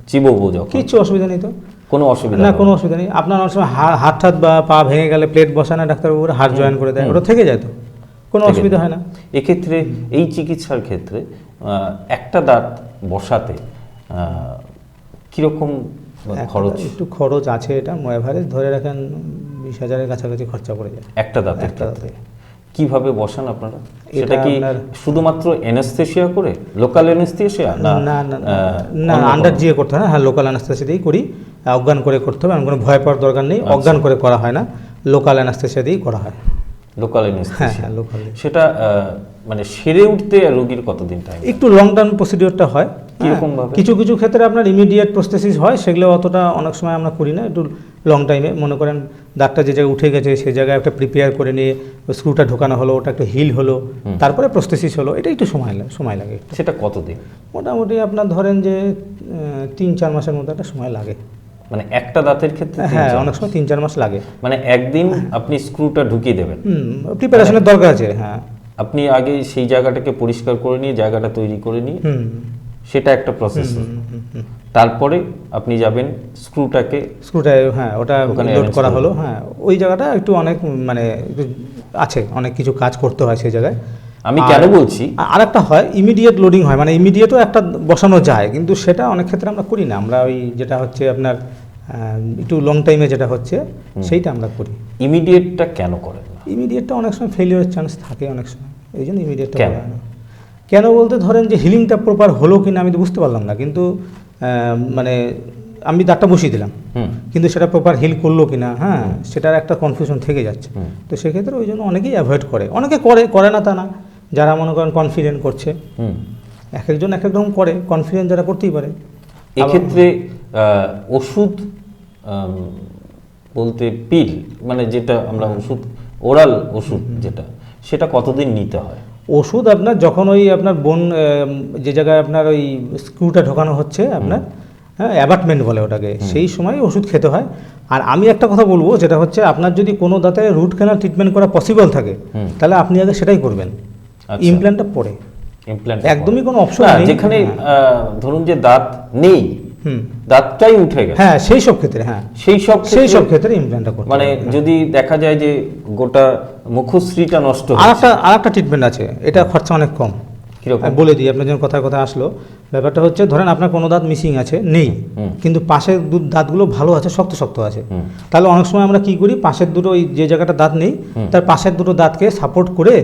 চিবোবো যখন, কিছু অসুবিধা নেই তো, কোনো অসুবিধা না, কোনো অসুবিধা নেই। আপনার অনেক সময় হাত বা পা ভেঙে গেলে প্লেট বসানো, ডাক্তারবাবুরা হাড় জয়েন করে দেয়, ওটা থেকে যায় তো, কোনো অসুবিধা হয় না। এক্ষেত্রে এই চিকিৎসার ক্ষেত্রে একটা দাঁত বসাতে কীরকম খরচ? একটু খরচ আছে, এটা এভারেজ ধরে রাখেন 20,000-এর কাছাকাছি খরচা পড়ে যায় একটা দাঁতে। কিভাবে বসান আপনারা? সেটা কি শুধুমাত্র অ্যানেস্থেসিয়া করে, লোকাল অ্যানেস্থেসিয়া? না, আন্ডার জিএ করতে হয় না। হ্যাঁ, লোকাল অ্যানেস্থেসিয়া করি, অজ্ঞান করে করতে হবে, এমন কোনো ভয় পাওয়ার দরকার নেই। অজ্ঞান করে করা হয় না, লোকাল অ্যানেস্থেসিয়া দিয়েই করা হয়। Local anaesthesia? হ্যাঁ, লোকাল। সেটা মানে সেরে উঠতে রোগীর কতদিন টাইম? একটু লং টার্ম প্রসিডিওরটা হয়। কীরকম ভাবে? কিছু ক্ষেত্রে আপনার ইমিডিয়েট প্রসেসিস হয়, সেগুলো অতটা অনেক সময় আমরা করি না, একটু লং টাইমে। মনে করেন দাঁতটা যে জায়গায় উঠে গেছে সেই জায়গায় একটা প্রিপেয়ার করে নিয়ে স্ক্রুটা ঢোকানো হলো, ওটা একটু হিল হলো, তারপরে প্রসেসিস হলো, এটা একটু সময় লাগে। সেটা কতদিন? মোটামুটি আপনার ধরেন যে 3-4 মাসের মতো একটা সময় লাগে। মানে একটা দাঁতের ক্ষেত্রে? হ্যাঁ, অনেক সময় 3-4 মাস লাগে। মানে একদিন আপনি স্ক্রুটা ঢুকিয়ে দেবেন, প্রিপারেশনের দরকার আছে। হ্যাঁ, আপনি আগে সেই জায়গাটাকে পরিষ্কার করে নিয়ে, জায়গাটা তৈরি করে নিয়ে, সেটা একটা প্রসেস। তারপরে আপনি যাবেন স্ক্রুটায়, হ্যাঁ, ওটা লোড করা হলো। হ্যাঁ, ওই জায়গাটা একটু অনেক মানে আছে, অনেক কিছু কাজ করতে হয় সেই জায়গায়। আমি কেন বলছি, আর একটা হয় ইমিডিয়েট লোডিং হয়, মানে ইমিডিয়েটও একটা বসানো যায়, কিন্তু সেটা অনেক ক্ষেত্রে আমরা করি না। আমরা ওই যেটা হচ্ছে আপনার একটু লং টাইমে যেটা হচ্ছে সেইটা আমরা করি। ইমিডিয়েটটা কেন করেন না? ইমিডিয়েটটা অনেক সময় ফেলিওরের চান্স থাকে অনেক সময়, এই জন্য ইমিডিয়েটটা করা হয় না। কেন বলতে ধরেন যে হিলিংটা প্রপার হলো কিনা আমি তো বুঝতে পারলাম না, কিন্তু মানে আমি দাঁতটা বসিয়ে দিলাম, কিন্তু সেটা প্রপার হিল করলো কিনা, হ্যাঁ, সেটার একটা কনফিউশন থেকে যাচ্ছে। তো সেক্ষেত্রে ওই জন্য অনেকেই অ্যাভয়েড করে, অনেকে করে না তা না, যারা মনে করেন কনফিডেন্ট করছে, হুম। এক একজন এক এক রকম করে, কনফিডেন্ট যারা করতেই পারে। এক্ষেত্রে ওষুধ বলতে পিল, মানে যেটা আমরা ওষুধ, ওরাল ওষুধ যেটা, সেটা কতদিন নিতে হয়? ওষুধ আপনার যখন ওই আপনার বোন যে জায়গায় আপনার ওই স্ক্রুটা ঢোকানো হচ্ছে আপনার, হ্যাঁ, অ্যাবাটমেন্ট বলে ওটাকে, সেই সময় ওষুধ খেতে হয়। আর আমি একটা কথা বলবো, যেটা হচ্ছে আপনার যদি কোনো দাঁতে রুট ক্যানাল ট্রিটমেন্ট করা পসিবল থাকে, তাহলে আপনি আগে সেটাই করবেন, ইমপ্ল্যান্টটা পরে। ইমপ্ল্যান্ট একদমই কোনো অপশন নেই। যেখানে ধরুন যে দাঁত নেই, দাঁতটাই উঠে গেছে, হ্যাঁ সেই সব ক্ষেত্রে, হ্যাঁ সেই সব ক্ষেত্রে ইমপ্ল্যান্টটা করতে মানে হবে। যদি দেখা যায় যে গোটা মুখশ্রীটা নষ্ট আর একটা ট্রিটমেন্ট আছে, এটা খরচা অনেক কম। কিরকম? আমি বলে দিই, আপনার যখন কথায় কথা আসলো, ব্যাপারটা হচ্ছে ধরেন আপনার কোনো দাঁত মিসিং আছে, নেই, কিন্তু পাশের দাঁতগুলো ভালো আছে, শক্ত শক্ত আছে, তাহলে অনেক সময় আমরা কি করি, পাশের দুটো ওই যে জায়গাটা দাঁত নেই তার পাশের দুটো দাঁতকে সাপোর্ট করে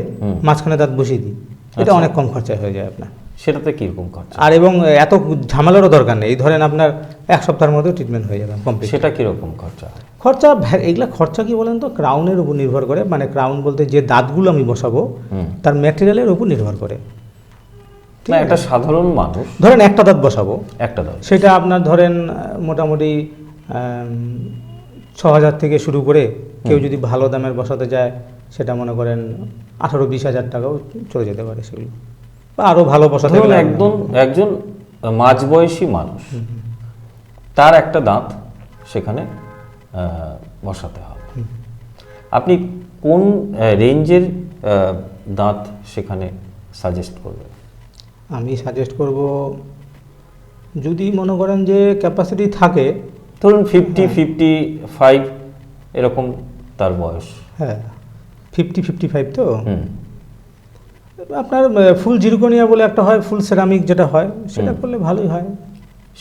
মাঝখানে দাঁত বসিয়ে দিই। এটা অনেক কম খরচায় হয়ে যায় আপনার। সেটাতে কিরকম খরচা? আর এবং এত ঝামেলারও দরকার নেই, ধরেন আপনার 1 সপ্তাহের মধ্যে ট্রিটমেন্ট হয়ে যাবে কমপ্লিট। সেটা কিরকম খরচা? খরচা এগুলা খরচা কি বলেন তো, ক্রাউনের উপর নির্ভর করে, মানে ক্রাউন বলতে যে দাঁতগুলো আমি বসাবো তার ম্যাটেরিয়ালের উপর নির্ভর করে। না, একটা সাধারণ মানুষ ধরেন একটা দাঁত বসাবো, একটা দাঁত, সেটা আপনার ধরেন মোটামুটি 6,000 থেকে শুরু করে, কেউ যদি ভালো দামের বসাতে যায় সেটা মনে করেন 18-20 হাজার টাকাও চলে যেতে পারে সেগুলো, বা আরও ভালো বসাতে ধরুন গেলে একজন মাঝবয়সী মানুষ, তার একটা দাঁত সেখানে বসাতে হবে, আপনি কোন রেঞ্জের দাঁত সেখানে সাজেস্ট করবেন? আমি সাজেস্ট করব, যদি মনে করেন যে ক্যাপাসিটি থাকে, ধরুন 50-55 এরকম তার বয়স, হ্যাঁ 50-55 তো আপনার ফুল জিরকোনিয়া বলে একটা হয়, ফুল সেরামিক যেটা হয়, সেটা করলে ভালোই হয়।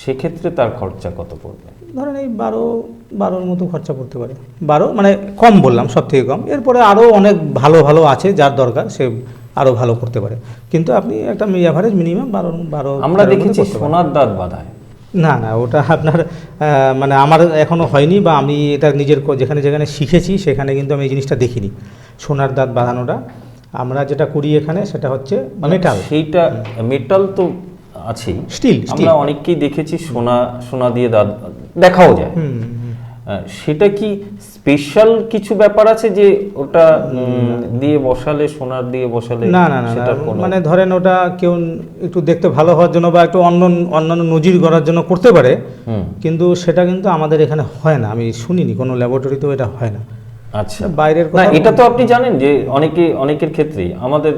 সেক্ষেত্রে তার খরচা কত পড়বে? ধরেন এই 12-12 মতো খরচা পড়তে পারে। 12 মানে কম বললাম, সব থেকে কম। এরপরে আরও অনেক ভালো ভালো আছে, যার দরকার সে আরও ভালো করতে পারে, কিন্তু আপনি একটা অ্যাভারেজ মিনিমাম 12 আমরা দেখেছি সোনার দাঁত বাঁধায়। না না, ওটা আপনার মানে আমার এখনও হয়নি, বা আমি এটা নিজের যেখানে যেখানে শিখেছি সেখানে কিন্তু আমি এই জিনিসটা দেখিনি, সোনার দাঁত বাঁধানোটা। আমরা যেটা করি এখানে সেটা হচ্ছে মেটাল। সেইটা মেটাল তো আছেই, স্টিল। আমরা অনেককেই দেখেছি সোনা দিয়ে দাঁত দেখাও যায়। সেটা কি স্পেশাল কিছু ব্যাপার আছে যে ওটা দিয়ে বসালে, সোনার দিয়ে বসালে? না না না, মানে ধরেন ওটা কেউ একটু দেখতে ভালো হওয়ার জন্য বা একটু অন্যান্য নজির করার জন্য করতে পারে, কিন্তু সেটা কিন্তু আমাদের এখানে হয় না, আমি শুনিনি কোনো ল্যাবরেটরিতেও এটা হয় না। আচ্ছা, বাইরের না, এটা তো আপনি জানেন যে অনেকের ক্ষেত্রেই আমাদের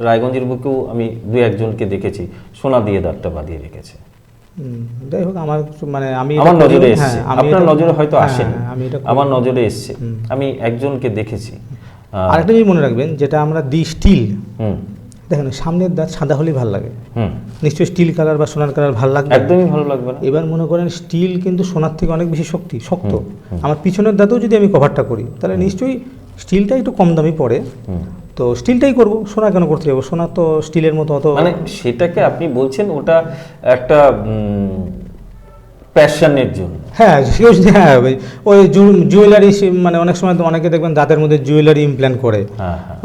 রায়গঞ্জের বুকেও আমি 2-1 জনকে দেখেছি সোনা দিয়ে দাঁতটা বাঁধিয়ে রেখেছে। যাই হোক, আমার মানে আমার নজরে এসেছে, আপনার নজরে হয়তো আসেনি, আমার নজরে এসেছে, আমি একজনকে দেখেছি। আরেকটা জিনিস মনে রাখবেন, যেটা আমরা দিই স্টিল, দেখেন সামনের দাঁত সাদা হলেই ভালো লাগে, নিশ্চয়ই স্টিল কালার বা সোনার কালার ভালো লাগবে? একদমই ভালো লাগবে না। এবার মনে করেন স্টিল কিন্তু সোনার থেকে অনেক বেশি শক্ত। আমার পিছনের দাঁতেও যদি আমি কভারটা করি, তাহলে নিশ্চয়ই স্টিলটা একটু কম দামি পড়ে, তো স্টিলটাই করব, সোনা কেন করতে যাবো? সোনা তো স্টিলের মতো অত, মানে সেটাকে আপনি বলছেন ওটা একটা প্যাশনের জন্য। হ্যাঁ হ্যাঁ, ওই জুয়েলারি, মানে অনেক সময় তো অনেকে দেখবেন দাঁতের মধ্যে জুয়েলারি ইমপ্ল্যান্ট করে,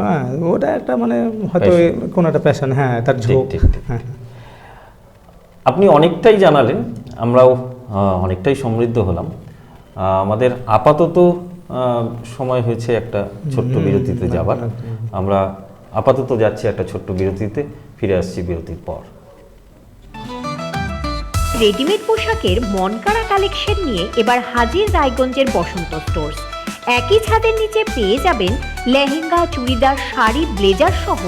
হ্যাঁ ওটা একটা মানে হয়তো কোনো একটা প্যাশন, হ্যাঁ তার ঝোঁক। হ্যাঁ, আপনি অনেকটাই জানালেন, আমরাও অনেকটাই সমৃদ্ধ হলাম। আমাদের আপাতত সময় হয়েছে একটা ছোট্ট বিরতিতে যাবার। আমরা আপাতত যাচ্ছি একটা ছোট্ট বিরতিতে, ফিরে আসছি বিরতির পর। রেডিমেড পোশাকের মনকাড়া কালেকশন নিয়ে এবার হাজির রায়গঞ্জের বসন্ত স্টোর্স। একই ছাদের নিচে পেয়ে যাবেন লেহেঙ্গা, চুড়িদার, শাড়ি, ব্লেজার সহ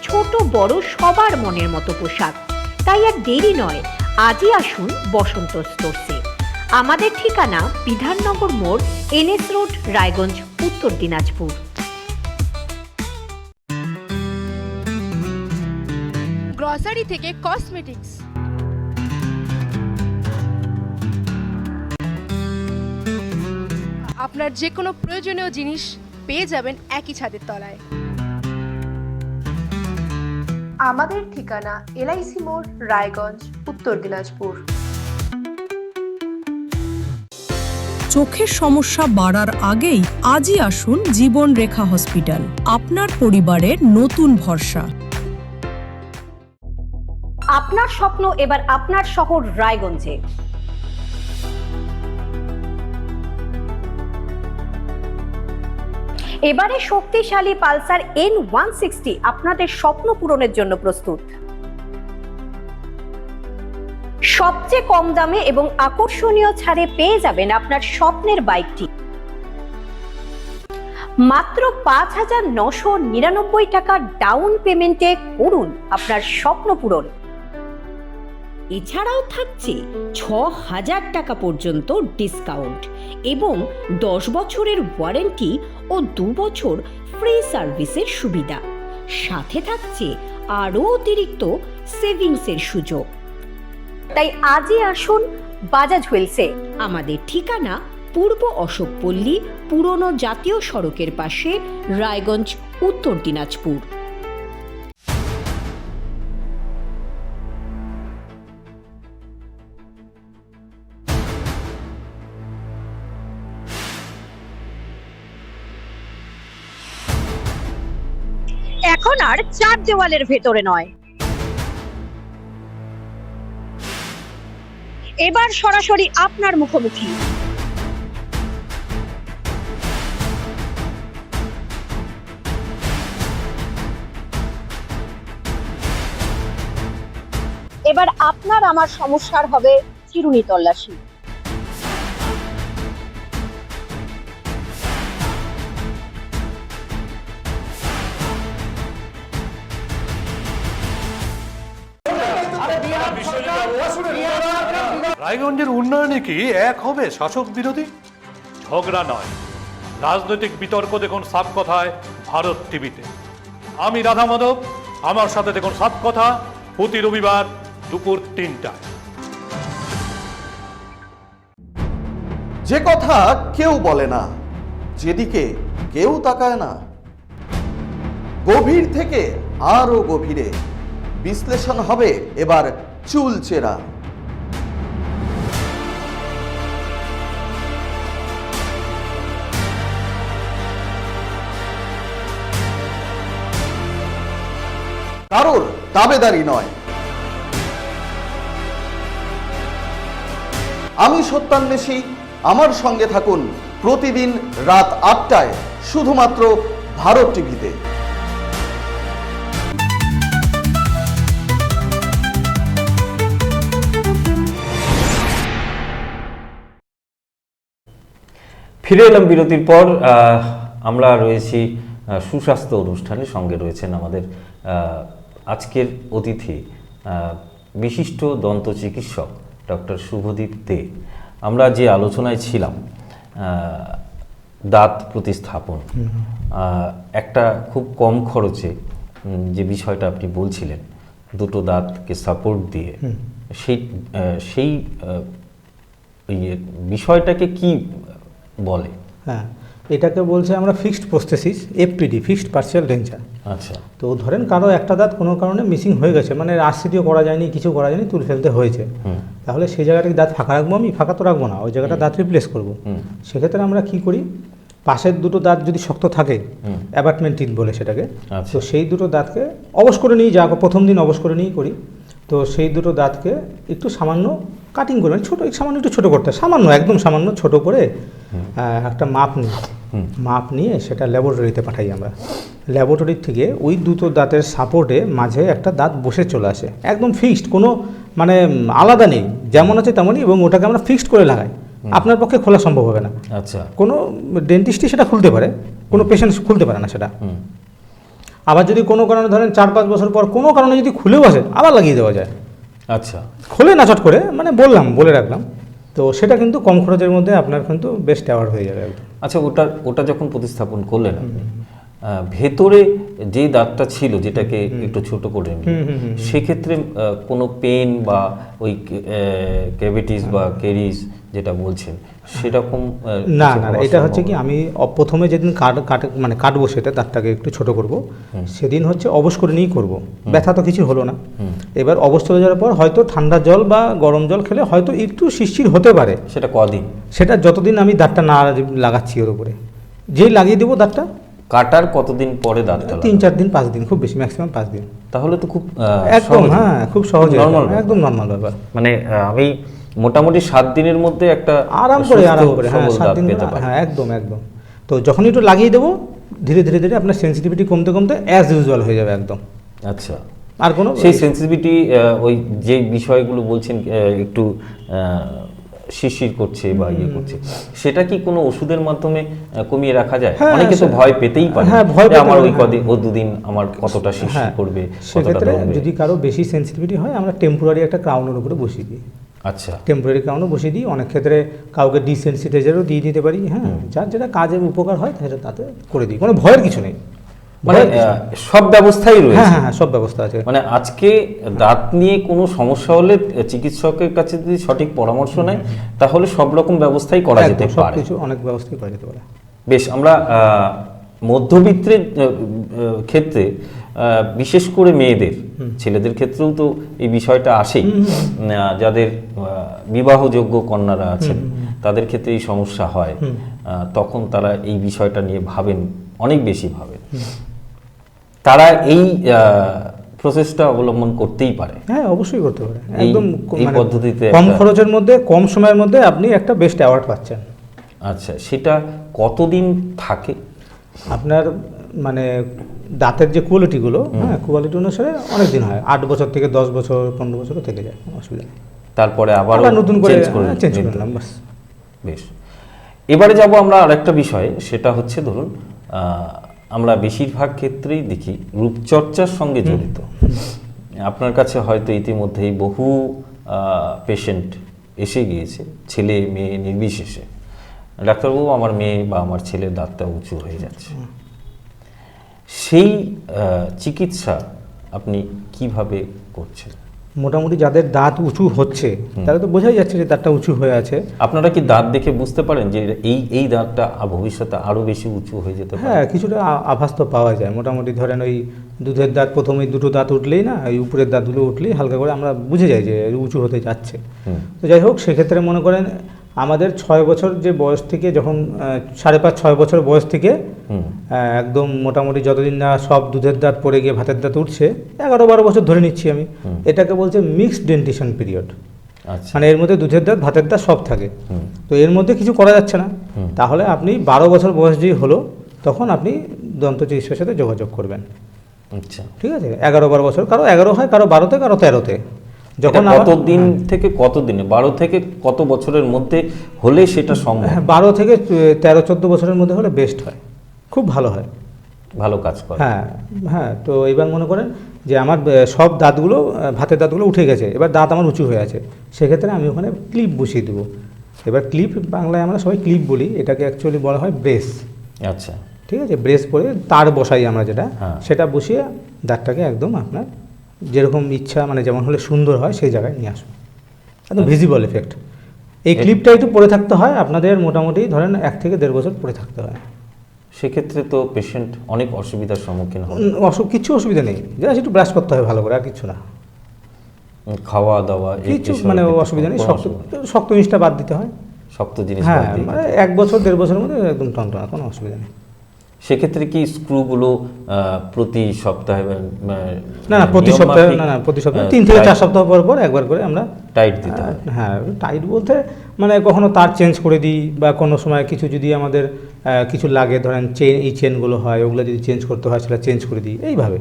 ছোট বড় সবার মনের মতো পোশাক। তাই আর দেরি নয়, আজই আসুন বসন্ত স্টোর্সে। আমাদের ঠিকানা বিধাননগর মোড়, NS রোড, রায়গঞ্জ, উত্তর দিনাজপুর। গ্রসারি থেকে কসমেটিক্স, আপনার যে কোনো প্রয়োজনীয় জিনিস পেয়ে যাবেন একই ছাদের তলায়। আমাদের ঠিকানা LIC মোড়, রায়গঞ্জ, উত্তর দিনাজপুর। চোখের সমস্যা বাড়ার আগেই আজই আসুন জীবন রেখা হসপিটাল, আপনার পরিবারের নতুন ভরসা। আপনার স্বপ্ন এবার আপনার শহর রায়গঞ্জে। এবারে শক্তিশালী পালসার N160 আপনাদের স্বপ্ন পূরণের জন্য প্রস্তুত। সবচেয়ে কম দামে এবং আকর্ষণীয় ছাড়ে পেয়ে যাবেন আপনার স্বপ্নের বাইকটি মাত্র 5,999 টাকা ডাউন পেমেন্টে করুন আপনার স্বপ্ন পূরণ। এছাড়াও থাকছে 6,000 টাকা পর্যন্ত ডিসকাউন্ট এবং 10 বছরের ওয়ারেন্টি ও 2 বছর ফ্রি সার্ভিসের সুবিধা। সাথে থাকছে আরও অতিরিক্ত সেভিংসের সুযোগ। তাই আজই আসুন বাজাজ হুইলসে। আমাদের ঠিকানা পূর্ব অশোকপল্লী, পুরনো জাতীয় সড়কের পাশে, রায়গঞ্জ, উত্তর দিনাজপুর। এখন আর চার দেওয়ালের ভেতরে নয়, এবার সরাসরি আপনার মুখোমুখি। এবার আপনার আমার সমস্যার হবে চিরুনি তল্লাশি। রায়গঞ্জের উন্নয়নে কি এক হবে শাসক বিরোধী? ঝগড়া নয়, রাজনৈতিক বিতর্ক দেখুন সাত কথায় ভারত টিভিতে। আমি রাধা মাধব, আমার সাথে দেখুন সাত কথা প্রতি রবিবার দুপুর 3টায়। যে কথা কেউ বলে না, যেদিকে কেউ তাকায় না, গভীর থেকে আরো গভীরে বিশ্লেষণ হবে এবার চুলচেরা। কারোর দাবেদারি নয়। আমি সত্যান্বেষী, আমার সঙ্গে থাকুন প্রতিদিন রাত 8টায় শুধুমাত্র ভারত টিভিতে। ফিরে এলাম বিরতির পর। আমরা রয়েছি সুস্বাস্থ্য অনুষ্ঠানের সঙ্গে রয়েছেন আমাদের আজকের অতিথি বিশিষ্ট দন্ত চিকিৎসক ডক্টর শুভদীপ দে। আমরা যে আলোচনায় ছিলাম দাঁত প্রতিস্থাপন, একটা খুব কম খরচে যে বিষয়টা আপনি বলছিলেন, দুটো দাঁতকে সাপোর্ট দিয়ে, সেই বিষয়টাকে কি বলে? হ্যাঁ, এটাকে বলছে আমরা fixed prosthesis, FPD, fixed partial denture. আচ্ছা, তো ধরেন কারো একটা দাঁত কোনো কারণে মিসিং হয়ে গেছে, মানে আরসিটিও করা যায়নি, কিছু করা যায়নি, তুলে ফেলতে হয়েছে, তাহলে সেই জায়গাটাকে দাঁত ফাঁকা রাখবো, আমি ফাঁকা তো রাখবো না, ওই জায়গাটা দাঁত রিপ্লেস করবো। সেক্ষেত্রে আমরা কি করি, পাশের দুটো দাঁত যদি শক্ত থাকে, অ্যাবাটমেন্ট টিথ বলে সেটাকে, তো সেই দুটো দাঁতকে অবশ করে নিই, যা প্রথম দিন অবশ করে নিয়েই করি। তো সেই দুটো দাঁতকে একটু সামান্য কাটিং করে, মানে ছোটো, সামান্য একটু ছোটো করতে, সামান্য একদম সামান্য ছোটো করে একটা মাপ নিয়ে সেটা ল্যাবরেটরিতে পাঠাই আমরা। ল্যাবরেটরির থেকে ওই দুটো দাঁতের সাপোর্টে মাঝে একটা দাঁত বসে চলে আসে, একদম ফিক্সড, কোনো মানে আলাদা নেই, যেমন আছে তেমনই, এবং ওটাকে আমরা ফিক্সড করে লাগাই। আপনার পক্ষে খোলা সম্ভব হবে না। আচ্ছা, কোনো ডেন্টিস্টই সেটা খুলতে পারে, কোনো পেশেন্ট খুলতে পারে না সেটা। আবার যদি কোনো কারণে ধরেন 4-5 বছর পর কোনো কারণে যদি খুলেও আসে, আবার লাগিয়ে দেওয়া যায়। আচ্ছা, খোলে না চট করে, মানে বলে রাখলাম। তো সেটা কিন্তু কম খরচের মধ্যে আপনার কিন্তু বেস্ট অ্যাওয়ার্ড হয়ে যাবে একদম। আচ্ছা, ওটা যখন প্রতিস্থাপন করলেন, ভেতরে যেই দাঁতটা ছিল, যেটাকে একটু ছোট করে নিই, সেক্ষেত্রে কোনো পেন বা ওই ক্যাভিটিস বা কেরিস যেটা বলছেন সেরকম না কিছু না হওয়ার এটা হচ্ছে কি, সম্ভাবনা? আমি প্রথমে যেদিন কাটবো সেটা দাঁতটাকে একটু ছোট করব, সেদিন হচ্ছে অবশ করে নিয়েই করবো, ব্যথা তো কিছু হলো না। এবার অবশ চলে যাওয়ার পর হয়তো ঠান্ডা জল বা গরম জল খেলে হয়তো একটু শিরশির হতে পারে, সেটা কদিন? সেটা যতদিন আমি দাঁতটা না লাগাচ্ছি ওর উপরে, যেই লাগিয়ে দেবো দাঁতটা কাটার কতদিন পরে দাঁতটা 3-4 দিন 5 দিন, খুব বেশি ম্যাক্সিমাম 5 দিন। তাহলে তো খুব একদম সহজে। হ্যাঁ, খুব সহজে, Normal ব্যাপার। একদম নর্মাল ব্যাপার। মানে আমি মোটামুটি 7 দিনের মধ্যে একটা আরাম করে সুস্থ, আরাম করে, হ্যাঁ সবল 7 দাঁত দিন পেতে করে, পারি। হ্যাঁ একদম একদম। তো যখন একটু লাগিয়ে দেবো ধীরে ধীরে ধীরে আপনার সেন্সিটিভিটি কমতে কমতে অ্যাজ ইউজুয়াল হয়ে যাবে একদম। আচ্ছা, আর কোনো সেই সেন্সিটিভিটি ওই যে বিষয়গুলো বলছেন একটু শিরশির করছে বা ইয়ে করছে, সেটা কি কোনো ওষুধের মাধ্যমে কমিয়ে রাখা যায়? হ্যাঁ, অনেকে তো ভয় পেতেই পারে, হ্যাঁ, ভয় যে পেতে আমার পারে, ওই কদিন ও দুদিন আমার কতটা শিরশির হ্যাঁ, করবে, কতটা সেক্ষেত্রে নড়বে। যদি কারো বেশি সেন্সিটিভিটি হয় আমরা টেম্পোরারি একটা ক্রাউনের উপরে বসিয়ে দিই, আচ্ছা, টেম্পোরারি ক্রাউনও বসিয়ে দিই। অনেক ক্ষেত্রে কাউকে ডিসেন্সিটাইজারও দিয়ে দিতে পারি, হ্যাঁ যার যেটা কাজের উপকার হয় সেটা তাতে করে দিই, কোনো ভয়ের কিছু নেই। মানে সব ব্যবস্থাই হ্যাঁ রয়েছে। হ্যাঁ হ্যাঁ, সব ব্যবস্থা আছে। মানে আজকে দাঁত নিয়ে কোনো সমস্যা হলে চিকিৎসকের কাছে যদি সঠিক পরামর্শ নেয় তাহলে সব রকম ব্যবস্থাই করা যেতে একদম, সব পারে। কিছু অনেক ব্যবস্থাই করা যেতে পারে। বেশ, আমরা মধ্যবিত্তের ক্ষেত্রে বিশেষ করে মেয়েদের, ছেলেদের ক্ষেত্রেও তো এই বিষয়টা আসেই, যাদের বিবাহযোগ্য কন্যারা আছেন তাদের ক্ষেত্রে এই সমস্যা হয়, তখন তারা এই বিষয়টা নিয়ে ভাবেন, অনেক বেশি ভাবেন। তারা এই প্রসেসটা অবলম্বন করতেই পারে। হ্যাঁ অবশ্যই করতে পারে, এই- একদম এই মানে পদ্ধতিতে কম একটা- খরচের মধ্যে কম সময়ের মধ্যে আপনি একটা বেস্ট অ্যাওয়ার্ড পাচ্ছেন। আচ্ছা, সেটা কতদিন থাকে? আপনার মানে দাঁতের যে কোয়ালিটিগুলো, হ্যাঁ কোয়ালিটি অনুসারে অনেক দিন হয়, 8 বছর থেকে 10 বছর 15 বছরও থেকে যায়, কোনো অসুবিধা নেই। তারপরে আবার নতুন করে চেঞ্জ করে চেঞ্জ নিতে করে নিলাম বাস। বেশ, এবারে যাব আমরা আরেকটা বিষয়ে, সেটা হচ্ছে ধরুন আমরা বেশিরভাগ ক্ষেত্রেই দেখি রূপচর্চার সঙ্গে জড়িত। আপনার কাছে হয়তো ইতিমধ্যেই বহু পেশেন্ট এসে গিয়েছে, ছেলে মেয়ে নির্বিশেষে, ডাক্তারবাবু আমার মেয়ে বা আমার ছেলের দাঁতটা উঁচু হয়ে যাচ্ছে। সেই চিকিৎসা আপনি কিভাবে করছেন? মোটামুটি যাদের দাঁত উঁচু হচ্ছে তাহলে তো বোঝাই যাচ্ছে যে দাঁতটা উঁচু হয়ে আছে। আপনারা কি দাঁত দেখে বুঝতে পারেন যে এই দাঁতটা ভবিষ্যতে আরো বেশি উঁচু হয়ে যেতে পারে? হ্যাঁ কিছুটা আভাস তো পাওয়া যায়। মোটামুটি ধরেন ওই দুধের দাঁত প্রথমেই দুটো দাঁত উঠলেই না, ওই উপরের দাঁতগুলো উঠলেই হালকা করে আমরা বুঝে যাই যে উঁচু হতে যাচ্ছে। তো যাই হোক, সেক্ষেত্রে মনে করেন আমাদের 6 বছর যে বয়স থেকে, যখন 5.5-6 বছর বয়স থেকে একদম মোটামুটি যতদিন না সব দুধের দাঁত পড়ে গিয়ে ভাতের দাঁত উঠছে, 11-12 বছর ধরে নিচ্ছি আমি, এটাকে বলছে মিক্সড ডেন্টিশন পিরিয়ড। আচ্ছা, মানে এর মধ্যে দুধের দাঁত ভাতের দাঁত সব থাকে, তো এর মধ্যে কিছু করা যাচ্ছে না। তাহলে আপনি 12 বছর বয়স যেই হলো তখন আপনি দন্ত চিকিৎসার সাথে যোগাযোগ করবেন। আচ্ছা, ঠিক আছে, 11-12 বছর, কারো 11 হয়, কারো 12-তে, কারো 13-তে। যখন কত দিন থেকে কত দিনে, 12 থেকে কত বছরের মধ্যে হলে সেটা সম্ভব? হ্যাঁ 12 থেকে 13-14 বছরের মধ্যে হলে বেস্ট হয়, খুব ভালো হয়, ভালো কাজ করে। হ্যাঁ হ্যাঁ। তো এবার মনে করেন যে আমার সব দাঁতগুলো, ভাতের দাঁতগুলো উঠে গেছে, এবার দাঁত আমার উঁচু হয়ে আছে, সেক্ষেত্রে আমি ওখানে ক্লিপ বসিয়ে দেবো। এবার ক্লিপ বাংলায় আমরা সবাই ক্লিপ বলি, এটাকে অ্যাকচুয়ালি বলা হয় ব্রেস। আচ্ছা, ঠিক আছে, ব্রেস পরে তার বসাই আমরা যেটা, হ্যাঁ। সেটা বসিয়ে দাঁতটাকে একদম আপনার যেরকম ইচ্ছা, মানে যেমন হলে সুন্দর হয় সেই জায়গায় নিয়ে আসুন, একদম ভিজিবল এফেক্ট। এই ক্লিপটা একটু পরে থাকতে হয় আপনাদের, মোটামুটি ধরেন 1 থেকে 1.5 বছর পরে থাকতে হয়। সেক্ষেত্রে তো পেশেন্ট অনেক অসুবিধার সম্মুখীন হয়। কিছু অসুবিধা নেই, জাস্ট একটু ব্রাশ করতে হয় ভালো করে, আর কিছু না, খাওয়া দাওয়া কিছু মানে অসুবিধা নেই। শক্ত জিনিসটা বাদ দিতে হয়। শক্ত জিনিস হ্যাঁ বাদ দিয়ে মানে 1 বছর 1.5 বছরের মধ্যে একদম টনটনা, কোনো অসুবিধা নেই। সেক্ষেত্রে কি স্ক্রুগুলো প্রতি সপ্তাহে না না প্রতি সপ্তাহে, না না প্রতি সপ্তাহে 3 থেকে 4 সপ্তাহ পর পর একবার করে আমরা টাইট দিতে হয়? হ্যাঁ টাইট বলতে মানে কখনো তার চেঞ্জ করে দিই, বা কোনো সময় কিছু যদি আমাদের কিছু লাগে, ধরেন চেন, এই চেনগুলো হয় ওগুলো যদি চেঞ্জ করতে হয় সেটা চেঞ্জ করে দিই, এইভাবে।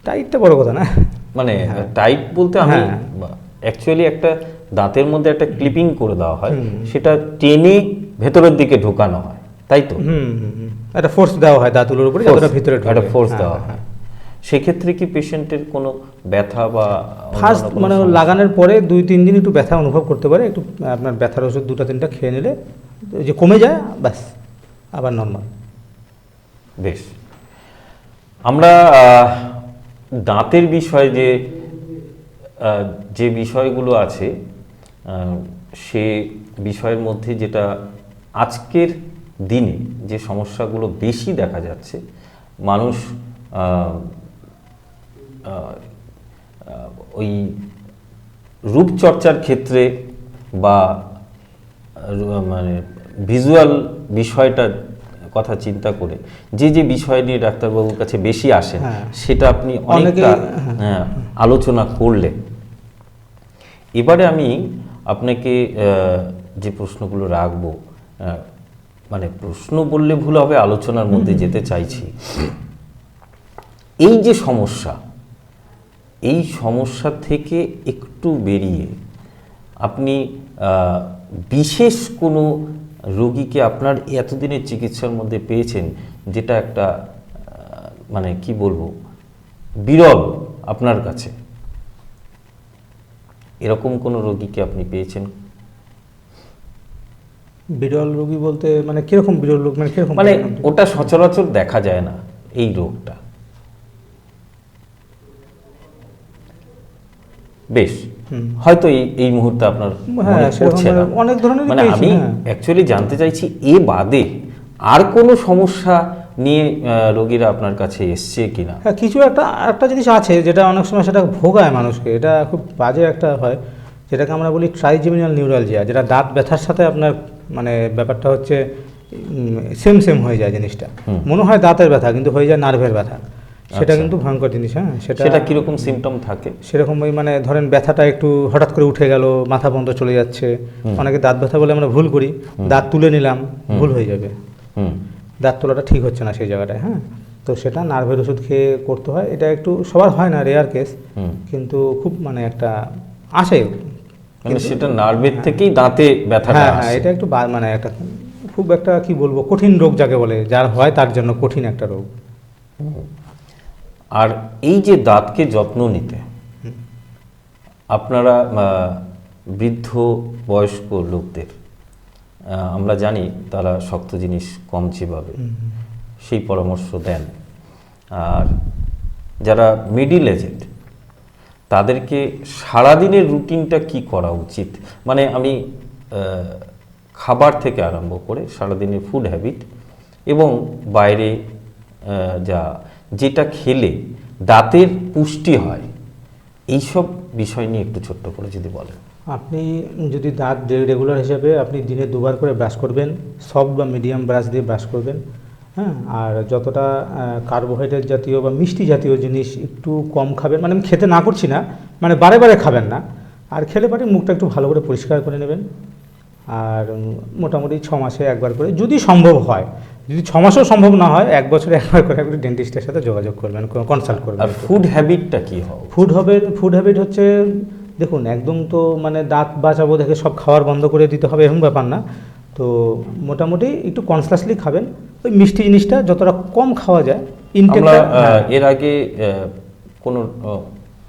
টাইটটা বড় কথা না, মানে টাইট বলতে আমি হ্যাঁ। অ্যাকচুয়ালি একটা দাঁতের মধ্যে একটা ক্লিপিং করে দেওয়া হয়, সেটা টেনে ভেতরের দিকে ঢোকানো হয়, তাই তো? একটা ফোর্স দেওয়া হয় দাঁতগুলোর উপরে, যতটা ভিতরে ঢোকে। একটা ফোর্স হ্যাঁ, দেওয়া হয়। সেক্ষেত্রে কি পেশেন্টের কোনো ব্যথা বা ফার্স্ট অন্যান্য কোনো মানে সমস্যা? লাগানোর পরে 2-3 দিন একটু ব্যথা অনুভব করতে পারে, একটু আপনার ব্যথার ওষুধ 2-3টা খেয়ে নিলে যে কমে যায়, ব্যাস আবার নর্মাল। বেশ, আমরা দাঁতের বিষয়ে যে বিষয়গুলো আছে সে বিষয়ের মধ্যে যেটা আজকের দিনে যে সমস্যাগুলো বেশি দেখা যাচ্ছে, মানুষ ওই রূপচর্চার ক্ষেত্রে বা মানে ভিজুয়াল বিষয়টার কথা চিন্তা করে যে বিষয় নিয়ে ডাক্তারবাবুর কাছে বেশি আসেন, সেটা আপনি অনেকটা আলোচনা করলেন। এবারে আমি আপনাকে যে প্রশ্নগুলো রাখবো, মানে প্রশ্ন বললে ভুল হবে, আলোচনার মধ্যে যেতে চাইছি। এই যে সমস্যা, এই সমস্যা থেকে একটু বেরিয়ে আপনি বিশেষ কোনো রোগীকে আপনার এতদিনের চিকিৎসার মধ্যে পেয়েছেন, যেটা একটা মানে কি বলবো, বিরল আপনার কাছে, এরকম কোনো রোগীকে আপনি পেয়েছেন? বিরল রোগী বলতে মানে কিরকম বিরল রোগ, মানে কিরকম, মানে ওটা সচরাচর দেখা যায় না এই রোগটা। বেশ, হয়তো এই মুহূর্তে আপনার মনে পড়ছে না। অনেক ধরনের মানে আমি অ্যাকচুয়ালি জানতে চাইছি এ বাদে আর কোনো সমস্যা নিয়ে রোগীরা আপনার কাছে এসছে কিনা। হ্যাঁ, কিছু একটা জিনিস আছে যেটা অনেক সময় সেটা ভোগায় মানুষকে, এটা খুব বাজে একটা হয়, যেটাকে আমরা বলি ট্রাইজেমিনাল নিউরালজিয়া, যেটা দাঁত ব্যথার সাথে আপনার মানে ব্যাপারটা হচ্ছে সেম হয়ে যায় জিনিসটা। মনে হয় দাঁতের ব্যথা কিন্তু হয়ে যায় নার্ভের ব্যথা। সেটা কিন্তু ভয়ঙ্কর জিনিস। হ্যাঁ, সেটা কিরকম সিমটম থাকে? সেরকম ওই মানে ধরেন ব্যথাটা একটু হঠাৎ করে উঠে গেল, মাথা বন্ধ চলে যাচ্ছে, অনেকে দাঁত ব্যথা বলে আমরা ভুল করি, দাঁত তুলে নিলাম, ভুল হয়ে যাবে, দাঁত তোলাটা ঠিক হচ্ছে না সেই জায়গাটায়। হ্যাঁ, তো সেটা নার্ভের ওষুধ খেয়ে করতে হয়। এটা একটু সবার হয় না, রেয়ার কেস, কিন্তু খুব মানে একটা আসে, মানে সেটা নার্ভের থেকেই দাঁতে ব্যথাটা আসে। হ্যাঁ, এটা একটু মানে একটা খুব একটা কি বলবো, কঠিন রোগ যাকে বলে, যার হয় তার জন্য কঠিন একটা রোগ। আর এই যে দাঁতকে যত্ন নিতে আপনারা বৃদ্ধ বয়স্ক লোকদের, আমরা জানি তারা শক্ত জিনিস কম চিবাবে, সেই পরামর্শ দেন। আর যারা মিডিল এজেড, তাদেরকে সারাদিনের রুটিনটা কি করা উচিত? মানে আমি খাবার থেকে আরম্ভ করে সারাদিনের ফুড হ্যাবিট এবং বাইরে যেটা খেলে দাঁতের পুষ্টি হয়, এইসব বিষয় নিয়ে একটু ছোট্ট করে যদি বলেন। আপনি যদি দাঁত রেগুলার হিসাবে আপনি দিনে 2 বার করে ব্রাশ করবেন, সফট বা মিডিয়াম ব্রাশ দিয়ে ব্রাশ করবেন। হ্যাঁ, আর যতটা কার্বোহাইড্রেট জাতীয় বা মিষ্টি জাতীয় জিনিস একটু কম খাবেন, মানে আমি খেতে না করছি না, মানে বারে বারে খাবেন না, আর খেলে পারে মুখটা একটু ভালো করে পরিষ্কার করে নেবেন। আর মোটামুটি 6 মাসে একবার করে যদি সম্ভব হয়, যদি 6 মাসেও সম্ভব না হয় 1 বছরে একবার করে একটু ডেন্টিস্টের সাথে যোগাযোগ করবেন, কনসাল্ট করবেন। আর ফুড হ্যাবিটটা কি হবে? ফুড হ্যাবিট হচ্ছে, দেখুন একদম তো মানে দাঁত বাঁচাবো দেখে সব খাওয়ার বন্ধ করে দিতে হবে এরকম ব্যাপার না। তো মোটামুটি একটু কনসিয়াসলি খাবেন, ওই মিষ্টি জিনিসটা যতটা কম খাওয়া যায়। আমরা এর আগে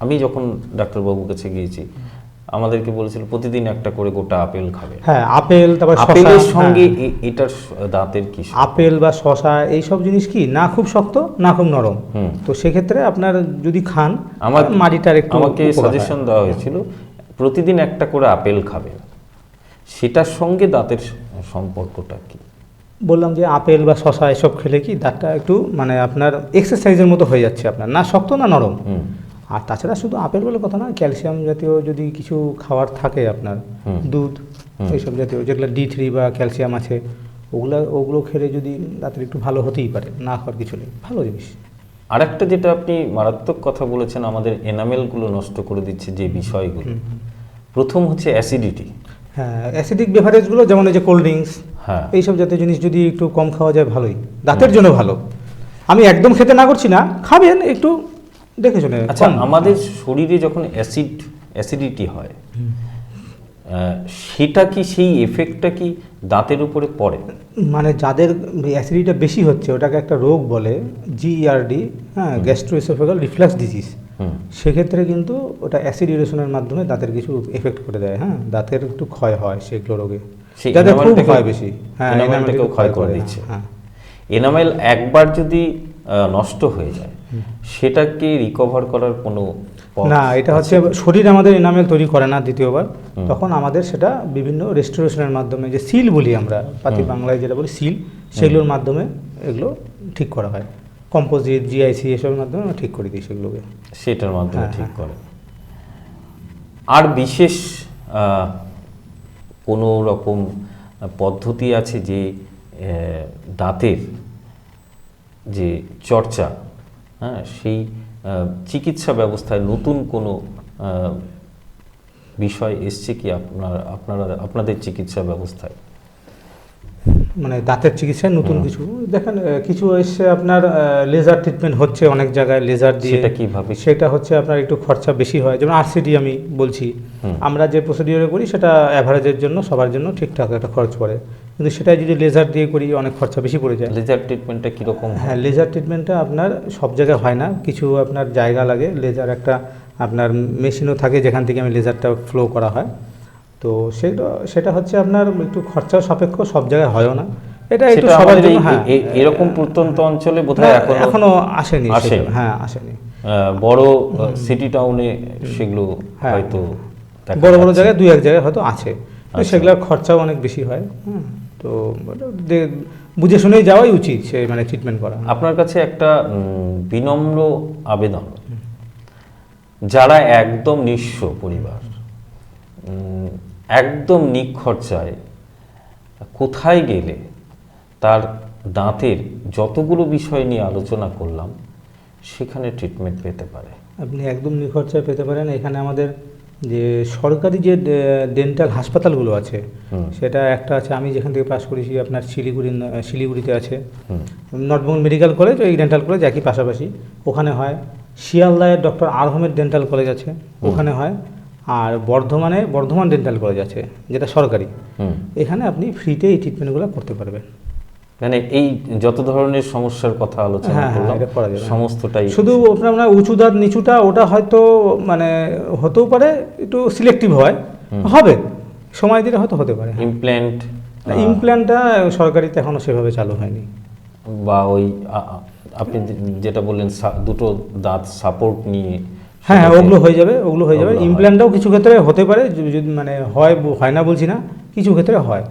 আমি যখন ডাক্তারবাবুর কাছে গিয়েছি, আমাদেরকে বলেছিল প্রতিদিন একটা করে গোটা আপেল খাবে। হ্যাঁ, আপেল, তারপর আপেলের সঙ্গে এটার দাঁতের কি, আপেল বা শসা এইসব জিনিস কি না খুব শক্ত না খুব নরম, তো সেক্ষেত্রে আপনার যদি খান, আমার মাটিটার একটু, আমাকে সাজেশন দেওয়া হয়েছিল প্রতিদিন একটা করে আপেল খাবে, সেটার সঙ্গে দাঁতের সম্পর্কটা কি? বললাম যে আপেল বা শসা এসব খেলে কি দাঁতটা একটু মানে আপনার এক্সারসাইজের মতো হয়ে যাচ্ছে, আপনার না শক্ত না নরম। আর তাছাড়া শুধু আপেল বলে কথা না, ক্যালসিয়াম জাতীয় যদি কিছু খাবার থাকে আপনার, দুধ এইসব জাতীয় যেগুলো D3 বা ক্যালসিয়াম আছে, ওগুলো খেলে যদি দাঁতের একটু ভালো হতেই পারে, না হওয়ার কিছু নেই, ভালো জিনিস। আরেকটা যেটা আপনি মারাত্মক কথা বলেছেন, আমাদের এনামেলগুলো নষ্ট করে দিচ্ছে যে বিষয়গুলো, প্রথম হচ্ছে অ্যাসিডিটি। হ্যাঁ, অ্যাসিডিক বেভারেজগুলো যেমন এই যে কোল্ড ড্রিঙ্কস, হ্যাঁ, এইসব জাতীয় জিনিস যদি একটু কম খাওয়া যায় ভালোই, দাঁতের জন্য ভালো। আমি একদম খেতে না করছি না, খাবেন একটু দেখে শুনে। আচ্ছা, আমাদের শরীরে যখন অ্যাসিডিটি হয়, সেটা কি, সেই এফেক্টটা কি দাঁতের উপরে পড়ে? মানে যাদের অ্যাসিডিটিটা বেশি হচ্ছে, ওটাকে একটা রোগ বলে GERD, হ্যাঁ, গ্যাস্ট্রোএসোফেগাল রিফ্লাক্স ডিজিজ। সেক্ষেত্রে কিন্তু ওটা অ্যাসিড ইরেশনের মাধ্যমে দাঁতের কিছু এফেক্ট করে দেয়। হ্যাঁ, দাঁতের একটু ক্ষয় হয় সেগুলো রোগে, যাদের খুব হয় বেশি। হ্যাঁ, এনামেলটাকেও ক্ষয় করে দিচ্ছে। হ্যাঁ, এনামেল একবার যদি নষ্ট হয়ে যায় সেটাকে রিকভার করার কোনো পথ না, এটা হচ্ছে শরীর আমাদের এনামেল তৈরি করে না দ্বিতীয়বার, তখন আমাদের সেটা বিভিন্ন রেস্টোরেশনের মাধ্যমে, যে সিল বলি আমরা পাতি বাংলায় যেটা বলি সিল, সেগুলোর মাধ্যমে এগুলো ঠিক করা হয়। কম্পোজিট, জিআইসি এসবের মাধ্যমে আমরা ঠিক করে দিই সেগুলোকে। সেটার মাধ্যমে ঠিক করে। আর বিশেষ কোনো রকম পদ্ধতি আছে যে দাঁতের যে চর্চা, হ্যাঁ, সেই চিকিৎসা ব্যবস্থায় নতুন কোনো বিষয় এসছে কি আপনাদের চিকিৎসা ব্যবস্থায়? মানে দাঁতের চিকিৎসায় নতুন কিছু দেখেন, কিছু এসছে আপনার লেজার ট্রিটমেন্ট হচ্ছে অনেক জায়গায় লেজার দিয়ে। সেটা কিভাবে? সেটা হচ্ছে আপনার একটু খরচা বেশি হয়, যেমন আরসিডি আমি বলছি, আমরা যে প্রসিডিওরে করি সেটা অ্যাভারেজের জন্য সবার জন্য ঠিকঠাক একটা খরচ পড়ে, কিন্তু সেটা যদি লেজার দিয়ে করি অনেক খরচা বেশি পড়ে যায়। লেজার ট্রিটমেন্টটা কীরকম? হ্যাঁ, লেজার ট্রিটমেন্টটা আপনার সব জায়গায় হয় না, কিছু আপনার জায়গা লাগে। লেজার একটা আপনার মেশিনও থাকে যেখান থেকে আমি লেজারটা ফ্লো করা হয়, তো সেটা হচ্ছে আপনার একটু খরচা সাপেক্ষ, সব জায়গায় হয়ও না। এটা একটু সবার জন্য। হ্যাঁ, এরকম প্রত্যন্ত অঞ্চলে বোধহয় এখনো আসেনি। হ্যাঁ, আসেনি। বড় সিটি টাউনে সেগুলো হয়তো বড় বড় জায়গায় 2-1 জায়গায় হয়তো আছে, সেগুলোর খরচাও অনেক বেশি হয়। তো বুঝে শুনেই যাওয়াই উচিত সে মানে ট্রিটমেন্ট করা। আপনার কাছে একটা বিনম্র আবেদন, যারা একদম নিঃস্ব পরিবার, একদম নিখরচায় কোথায় গেলে তার দাঁতের যতগুলো বিষয় নিয়ে আলোচনা করলাম সেখানে ট্রিটমেন্ট পেতে পারে? আপনি একদম নিখরচায় পেতে পারেন এখানে আমাদের যে সরকারি যে ডেন্টাল হাসপাতালগুলো আছে, সেটা একটা আছে, আমি যেখান থেকে পাস করেছি আপনার শিলিগুড়িতে আছে নর্থবেঙ্গল মেডিকেল কলেজ, ওই ডেন্টাল কলেজ একই পাশাপাশি, ওখানে হয়। শিয়ালদায় ডক্টর আহমেদ ডেন্টাল কলেজ আছে, ওখানে হয়। আর বর্ধমান ডেন্টাল কলেজ আছে যেটা সরকারি, এখানে আপনি ফ্রিতে এই ট্রিটমেন্টগুলো করতে পারবেন। মানে এই যত ধরনের সমস্যার কথা আলোচনা করলাম সমস্তটাই, শুধু আপনার উঁচু দাঁত নিচুটা ওটা হয়তো মানে হতেও পারে, একটু সিলেক্টিভ হবে, সময় দিলে হয়তো হতে পারে। ইমপ্ল্যান্টটা সরকারিতে এখনো সেভাবে চালু হয়নি। বা ওই আপনি যেটা বললেন দুটো দাঁত সাপোর্ট নিয়ে, হ্যাঁ, ওগুলো হয়ে যাবে। ইমপ্ল্যান্টটাও কিছু ক্ষেত্রে হতে পারে, যদি মানে হয় না বলছি না, কিছু ক্ষেত্রে হয়,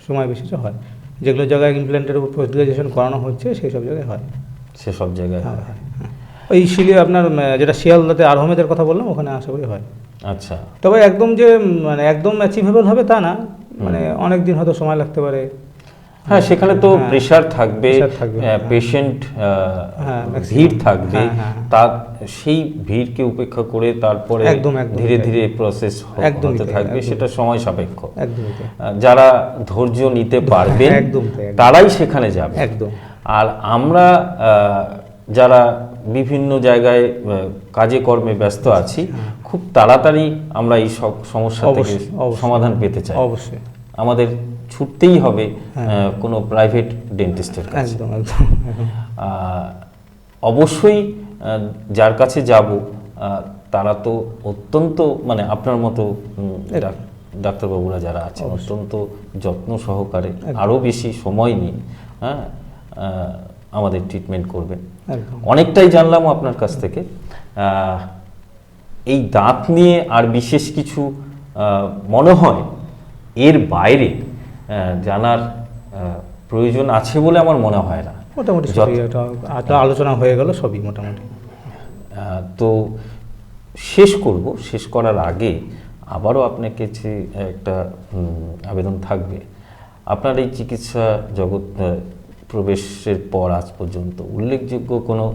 সময় বিশেষে হয়। যেগুলো জায়গায় ইমপ্ল্যান্টের উপর পোস্ট গ্রাজুয়েশন করানো হচ্ছে সেই সব জায়গায় হয়। সেসব জায়গায় হয়। ওই আপনার যেটা শিয়ালদাতে আহমেদের কথা বললাম, ওখানে আশা করি হয়। আচ্ছা, তবে একদম যে মানে একদম অ্যাচিভেবল হবে তা না, মানে অনেক দিন হয়তো সময় লাগতে পারে। হ্যাঁ, সেখানে তো প্রেশার থাকবে, পেশেন্ট ভিড় থাকবে, তার সেই ভিড়কে উপেক্ষা করে তারপরে ধীরে ধীরে প্রসেস হতে থাকবে, সেটা সময় সাপেক্ষ। যারা ধৈর্য নিতে পারবেন তারাই সেখানে যাবে। আর আমরা যারা বিভিন্ন জায়গায় কাজে কর্মে ব্যস্ত আছি, খুব তাড়াতাড়ি আমরা এই সব সমস্যা থেকে সমাধান পেতে চাই। অবশ্যই আমাদের ছুটতেই হবে কোনো প্রাইভেট ডেন্টিস্টের কাছে। অবশ্যই যার কাছে যাব তারা তো অত্যন্ত মানে আপনার মতো ডাক্তারবাবুরা যারা আছেন অত্যন্ত যত্ন সহকারে আরও বেশি সময় নিয়ে আমাদের ট্রিটমেন্ট করবেন। অনেকটাই জানলাম আপনার কাছ থেকে। এই দাঁত নিয়ে আর বিশেষ কিছু মনে হয় এর বাইরে জানার প্রয়োজন আছে বলে আমার মনে হয় না। মোটামুটি আলোচনা হয়ে গেল সবই মোটামুটি। তো শেষ করার আগে আবারও আপনার কাছে একটা আবেদন থাকবে। আপনার এই চিকিৎসা জগৎ প্রবেশের পর আজ পর্যন্ত উল্লেখযোগ্য কোনো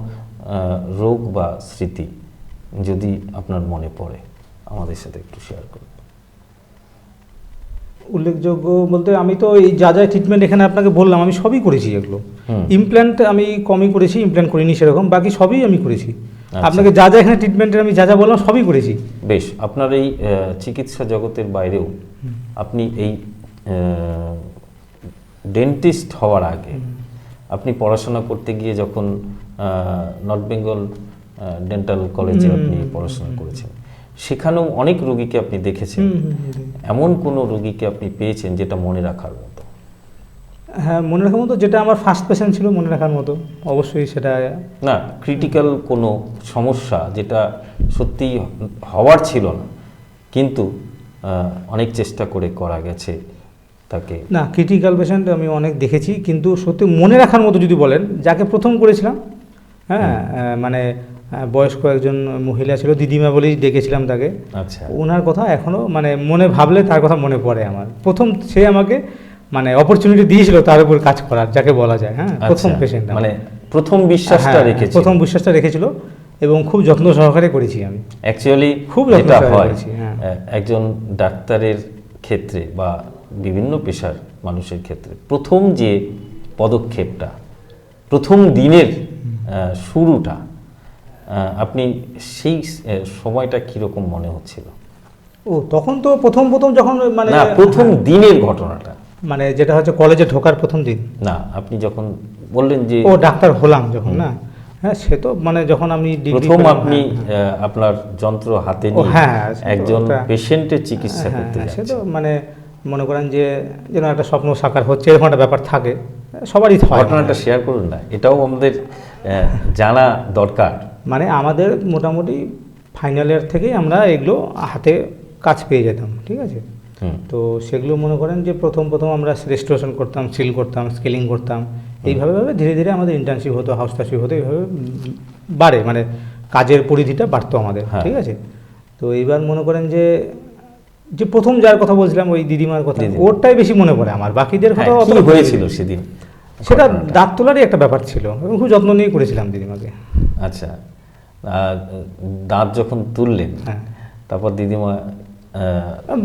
রোগ বা স্মৃতি যদি আপনার মনে পড়ে আমাদের সাথে একটু শেয়ার করুন। উল্লেখযোগ্য বলতে আমি তো এই যা ট্রিটমেন্ট এখানে আপনাকে বললাম আমি সবই করেছি। এগুলো ইমপ্ল্যান্ট আমি কমই করেছি, ইমপ্ল্যান্ট করিনি সেরকম, বাকি সবই আমি করেছি। আপনাকে যা এখানে ট্রিটমেন্টের আমি যা বললাম সবই করেছি। বেশ, আপনার এই চিকিৎসা জগতের বাইরেও আপনি এই ডেন্টিস্ট হওয়ার আগে আপনি পড়াশোনা করতে গিয়ে যখন নর্থ বেঙ্গল ডেন্টাল কলেজে আপনি পড়াশোনা করেছেন, সেখানেও অনেক রোগীকে আপনি দেখেছেন। এমন কোনো রোগীকে আপনি পেয়েছেন যেটা মনে রাখার মতো? হ্যাঁ, মনে রাখার মতো যেটা আমার ফার্স্ট পেশেন্ট ছিল মনে রাখার মতো, অবশ্যই সেটা না, ক্রিটিক্যাল কোনো সমস্যা যেটা সত্যি হওয়ার ছিল না, কিন্তু অনেক চেষ্টা করে করা গেছে তাকে। না, ক্রিটিক্যাল পেশেন্ট আমি অনেক দেখেছি, কিন্তু সত্যি মনে রাখার মতো যদি বলেন, যাকে প্রথম করেছিলাম, হ্যাঁ, মানে বয়স্ক একজন মহিলা ছিল, দিদিমা বলেই ডেকেছিলাম তাকে। আচ্ছা, ওনার কথা এখনও মানে মনে ভাবলে তার কথা মনে পড়ে আমার। প্রথম সে আমাকে মানে অপরচুনিটি দিয়েছিল তার উপর কাজ করার, যাকে বলা যায়, হ্যাঁ, প্রথম পেশেন্ট, মানে প্রথম বিশ্বাসটা রেখেছিল। প্রথম বিশ্বাসটা রেখেছিল এবং খুব যত্ন সহকারে করেছি আমি। অ্যাকচুয়ালি খুব যত্ন যেটা সহকারে হয় করেছি, হ্যাঁ। একজন ডাক্তারের ক্ষেত্রে বা বিভিন্ন পেশার মানুষের ক্ষেত্রে প্রথম যে পদক্ষেপটা, প্রথম দিনের শুরুটা, আপনি সেই সময়টা কীরকম মনে হচ্ছিল? ও তখন তো প্রথম যখন মানে না, প্রথম দিনের ঘটনাটা, মানে যেটা হচ্ছে কলেজে ঢোকার প্রথম দিন। না, আপনি যখন বললেন যে ও ডাক্তার হলাম যখন, না, হ্যাঁ, সে তো মানে যখন আমি প্রথম আপনি আপনার যন্ত্র হাতে নিয়ে একজন পেশেন্টের চিকিৎসা করতে সে যাচ্ছেন, তো মানে মনে করেন যে যেন একটা স্বপ্ন সাকার হচ্ছে, এরকম একটা ব্যাপার থাকে, সবারই হয়। ঘটনাটা শেয়ার করুন না, এটাও আমাদের জানা দরকার। মানে আমাদের মোটামুটি ফাইনাল ইয়ার থেকেই আমরা এগুলো হাতে কাজ পেয়ে যেতাম, ঠিক আছে। তো সেগুলো মনে করেন যে প্রথম আমরা রেস্টোরেশন করতাম, সিল করতাম, স্কেলিং করতাম, এইভাবে ধীরে ধীরে আমাদের ইন্টার্নশিপ হতো, হাউসটাশিপ হতো, এইভাবে বাড়ে, মানে কাজের পরিধিটা বাড়তো আমাদের, ঠিক আছে। তো এইবার মনে করেন যে প্রথম যার কথা বলছিলাম ওই দিদিমার কথা, ওরটাই বেশি মনে পড়ে আমার, বাকিদের কথা কি হয়েছিল সেদিন? সেটা দাঁত তোলারই একটা ব্যাপার ছিল এবং খুব যত্ন নিয়ে করেছিলাম দিদিমাকে। আচ্ছা, দাঁত যখন তুললেন, তারপর দিদিমা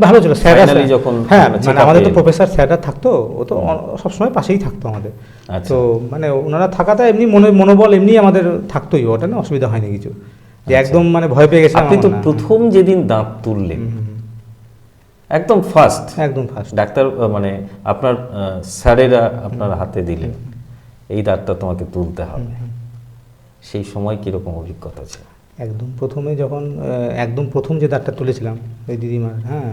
ভালো ছিল, স্যাররা যখন, হ্যাঁ, মানে আমাদের তো প্রফেসর স্যাররা থাকতো, ও তো সবসময় পাশেই থাকতো আমাদের। তো মানে ওনারা থাকাতে এমনি মনোবল এমনি আমাদের থাকতোই, ওটা না অসুবিধা হয়নি কিছু, যে একদম মানে ভয় পেয়ে গেছিলাম। আপনি তো প্রথম যেদিন দাঁত তুললেন, একদম ফার্স্ট ডাক্তার মানে আপনার স্যারেরা আপনার হাতে দিলেন, এই দাঁতটা তোমাকে তুলতে হবে, সেই সময় কিরকম অভিজ্ঞতা ছিল? একদম প্রথম যে দাঁতটা তুলেছিলাম ওই দিদিমার, হ্যাঁ,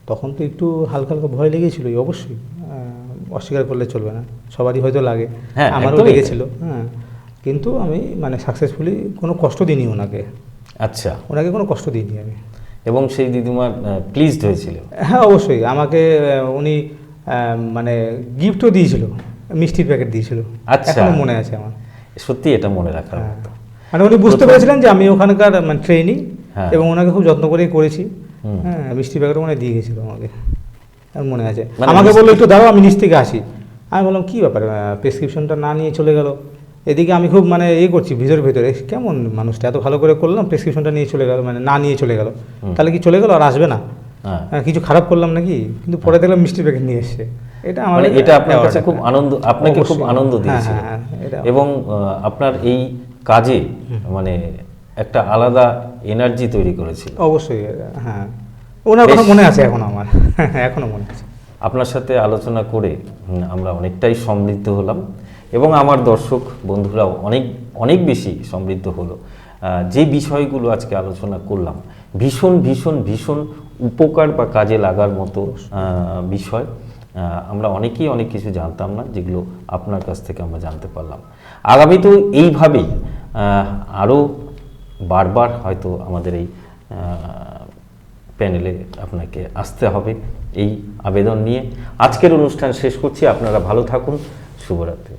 তখন তো একটু হালকা ভয় লেগেছিলই, অবশ্যই, অস্বীকার করলে চলবে না, সবারই হয়তো লাগে, আমারও লেগেছিল, হ্যাঁ, কিন্তু আমি মানে সাকসেসফুলি কোনো কষ্ট দিইনি ওনাকে। আচ্ছা, ওনাকে কোনো কষ্ট দিইনি আমি। এবং সেই দিদিমা প্লিজড হয়েছিল? হ্যাঁ, অবশ্যই, আমাকে উনি মানে গিফটও দিয়েছিল, মিষ্টির প্যাকেট দিয়েছিল। আচ্ছা, এখনো মনে আছে আমার। সত্যি এটা মনে রাখার মতো। মানে উনি বুঝতে পেরেছিলেন যে আমি ওখানকার মানে ট্রেনি, এবং ওনাকে খুব যত্ন করেই করেছি, হ্যাঁ, মিষ্টি প্যাকেটও মানে দিয়ে গেছিলো আমাকে, মনে আছে। আমাকে বললো একটু দাঁড়াও, আমি নিচ থেকে আসি। আমি বললাম কী ব্যাপার, প্রেসক্রিপশনটা না নিয়ে চলে গেল, এদিকে আমি খুব মানে করছি ভিতরে, কেমন মানুষটা, এত ভালো করে করলাম, প্রেসক্রিপশনটা নিয়ে চলে গেল, মানে না নিয়ে চলে গেল, তাহলে কি চলে গেল আর আসবে না, কিছু খারাপ করলাম নাকি? কিন্তু পরে দেখলাম মিষ্টি প্যাকেট নিয়ে এসছে। এটা আমার, এটা আপনার কাছে খুব আনন্দ, আপনাকে খুব আনন্দ দিয়েছিল, এবং আপনার এই কাজে মানে একটা আলাদা এনার্জি তৈরি করেছিল। অবশ্যই, হ্যাঁ, ওনার কথা মনে আছে এখন আমার, এখনো মনে আছে। আপনার সাথে আলোচনা করে আমরা অনেকটাই সমৃদ্ধ হলাম, এবং আমার দর্শক বন্ধুরাও অনেক বেশি সমৃদ্ধ হলো। যে বিষয়গুলো আজকে আলোচনা করলাম ভীষণ ভীষণ ভীষণ উপকার বা কাজে লাগার মতো বিষয়। আমরা অনেকেই অনেক কিছু জানতাম না, যেগুলো আপনার কাছ থেকে আমরা জানতে পারলাম। আগামীতেও এইভাবেই আরও বারবার হয়তো আমাদের এই প্যানেলে আপনাকে আসতে হবে, এই আবেদন নিয়ে আজকের অনুষ্ঠান শেষ করছি। আপনারা ভালো থাকুন, শুভরাত্রি।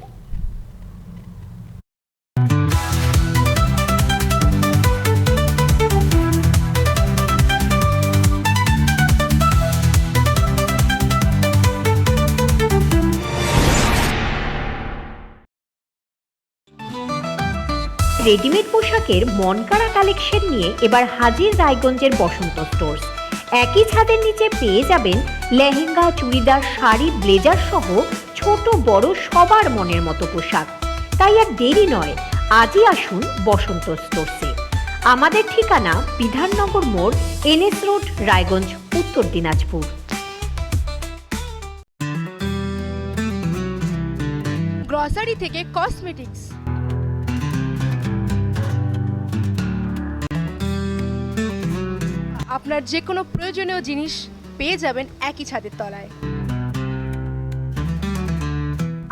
রেডিমেড পোশাকের মনকাড়া কালেকশন নিয়ে এবার হাজির রায়গঞ্জের বসন্ত স্টোর্স। একই ছাদের নিচে পেয়ে যাবেন লেহেঙ্গা, চুড়িদার, শাড়ি, ব্লেজার সহ ছোট বড় সবার মনের মতো পোশাক। তাই আর দেরি নয়, আজই আসুন বসন্ত স্টোর্সে। আমাদের ঠিকানা বিধাননগর মোড়, NS রোড, রায়গঞ্জ, উত্তর দিনাজপুর। গ্রসারি থেকে কসমেটিক্স, আপনার যে কোনো প্রয়োজনীয় জিনিস পেয়ে যাবেন একই ছাদের তলায়।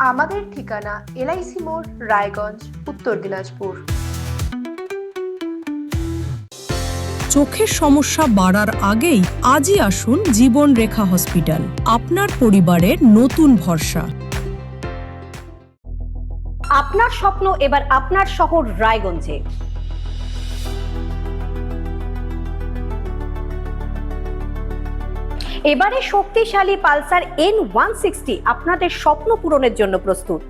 আমাদের ঠিকানা এলআইসি মোড়, রায়গঞ্জ, উত্তর দিনাজপুর। চোখের সমস্যা বাড়ার আগেই আজই আসুন জীবন রেখা হসপিটাল, আপনার পরিবারের নতুন ভরসা। আপনার স্বপ্ন এবার আপনার শহর রায়গঞ্জে। এবারে শক্তিশালী পালসার N160 আপনাদের স্বপ্ন পূরণের জন্য প্রস্তুত।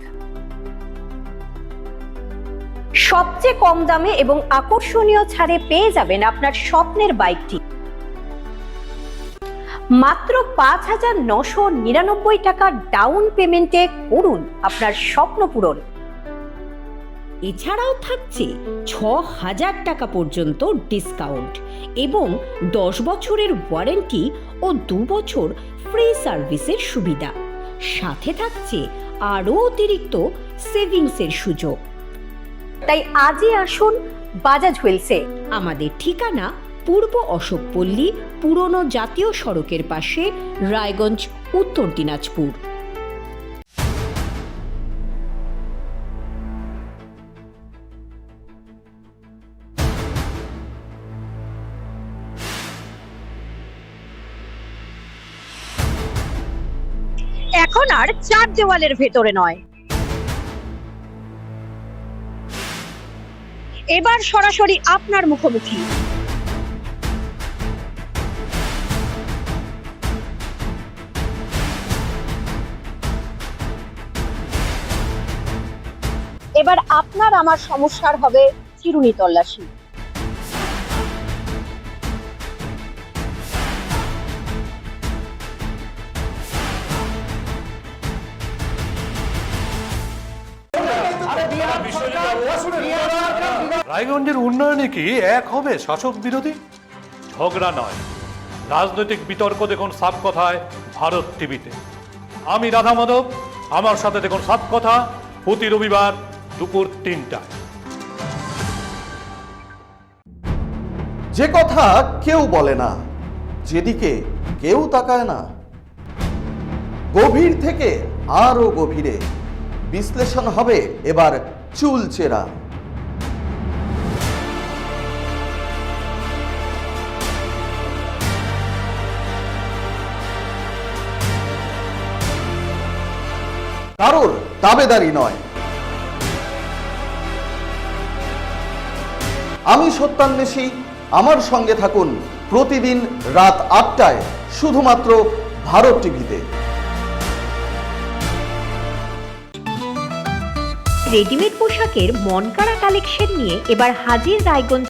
সবচেয়ে কম দামে এবং আকর্ষণীয় ছাড়ে পেয়ে যাবেন আপনার স্বপ্নের বাইকটি। মাত্র 5,999 টাকা ডাউন পেমেন্টে করুন আপনার স্বপ্ন পূরণ। এছাড়াও থাকছে 6,000 টাকা পর্যন্ত ডিসকাউন্ট এবং 10 বছরের ওয়ারেন্টি ও 2 বছর ফ্রি সার্ভিসের সুবিধা। সাথে থাকছে আরও অতিরিক্ত সেভিংসের সুযোগ। তাই আজই আসুন বাজাজ হুইলসে। আমাদের ঠিকানা পূর্ব অশোকপল্লী, পুরনো জাতীয় সড়কের পাশে, রায়গঞ্জ, উত্তর দিনাজপুর। এখন আর চার দেওয়ালের ভেতরে নয়, এবার সরাসরি আপনার মুখোমুখি। এবার আপনার আমার সমস্যার হবে চিরুনি তল্লাশি। রায়গঞ্জের উন্নয়নে কি এক হবে শাসক বিরোধী? ঝগড়া নয়, রাজনৈতিক বিতর্ক দেখুন সাত কথায় ভারত টিভিতে। আমি রাধা মাধব, আমার সাথে দেখুন সাত কথা প্রতি রবিবার দুপুর 3টায়। যে কথা কেউ বলে না, যেদিকে কেউ তাকায় না, গভীর থেকে আরো গভীরে বিশ্লেষণ হবে এবার চুলচেরা। কারোর দাবেদারি নয়। আমি সত্যান্বেষী, আমার সঙ্গে থাকুন প্রতিদিন রাত 8টায় শুধুমাত্র ভারত টিভিতে। রেডিমেড পোশাকের মনকাড়া কালেকশন নিয়ে এবার হাজির রায়গঞ্জ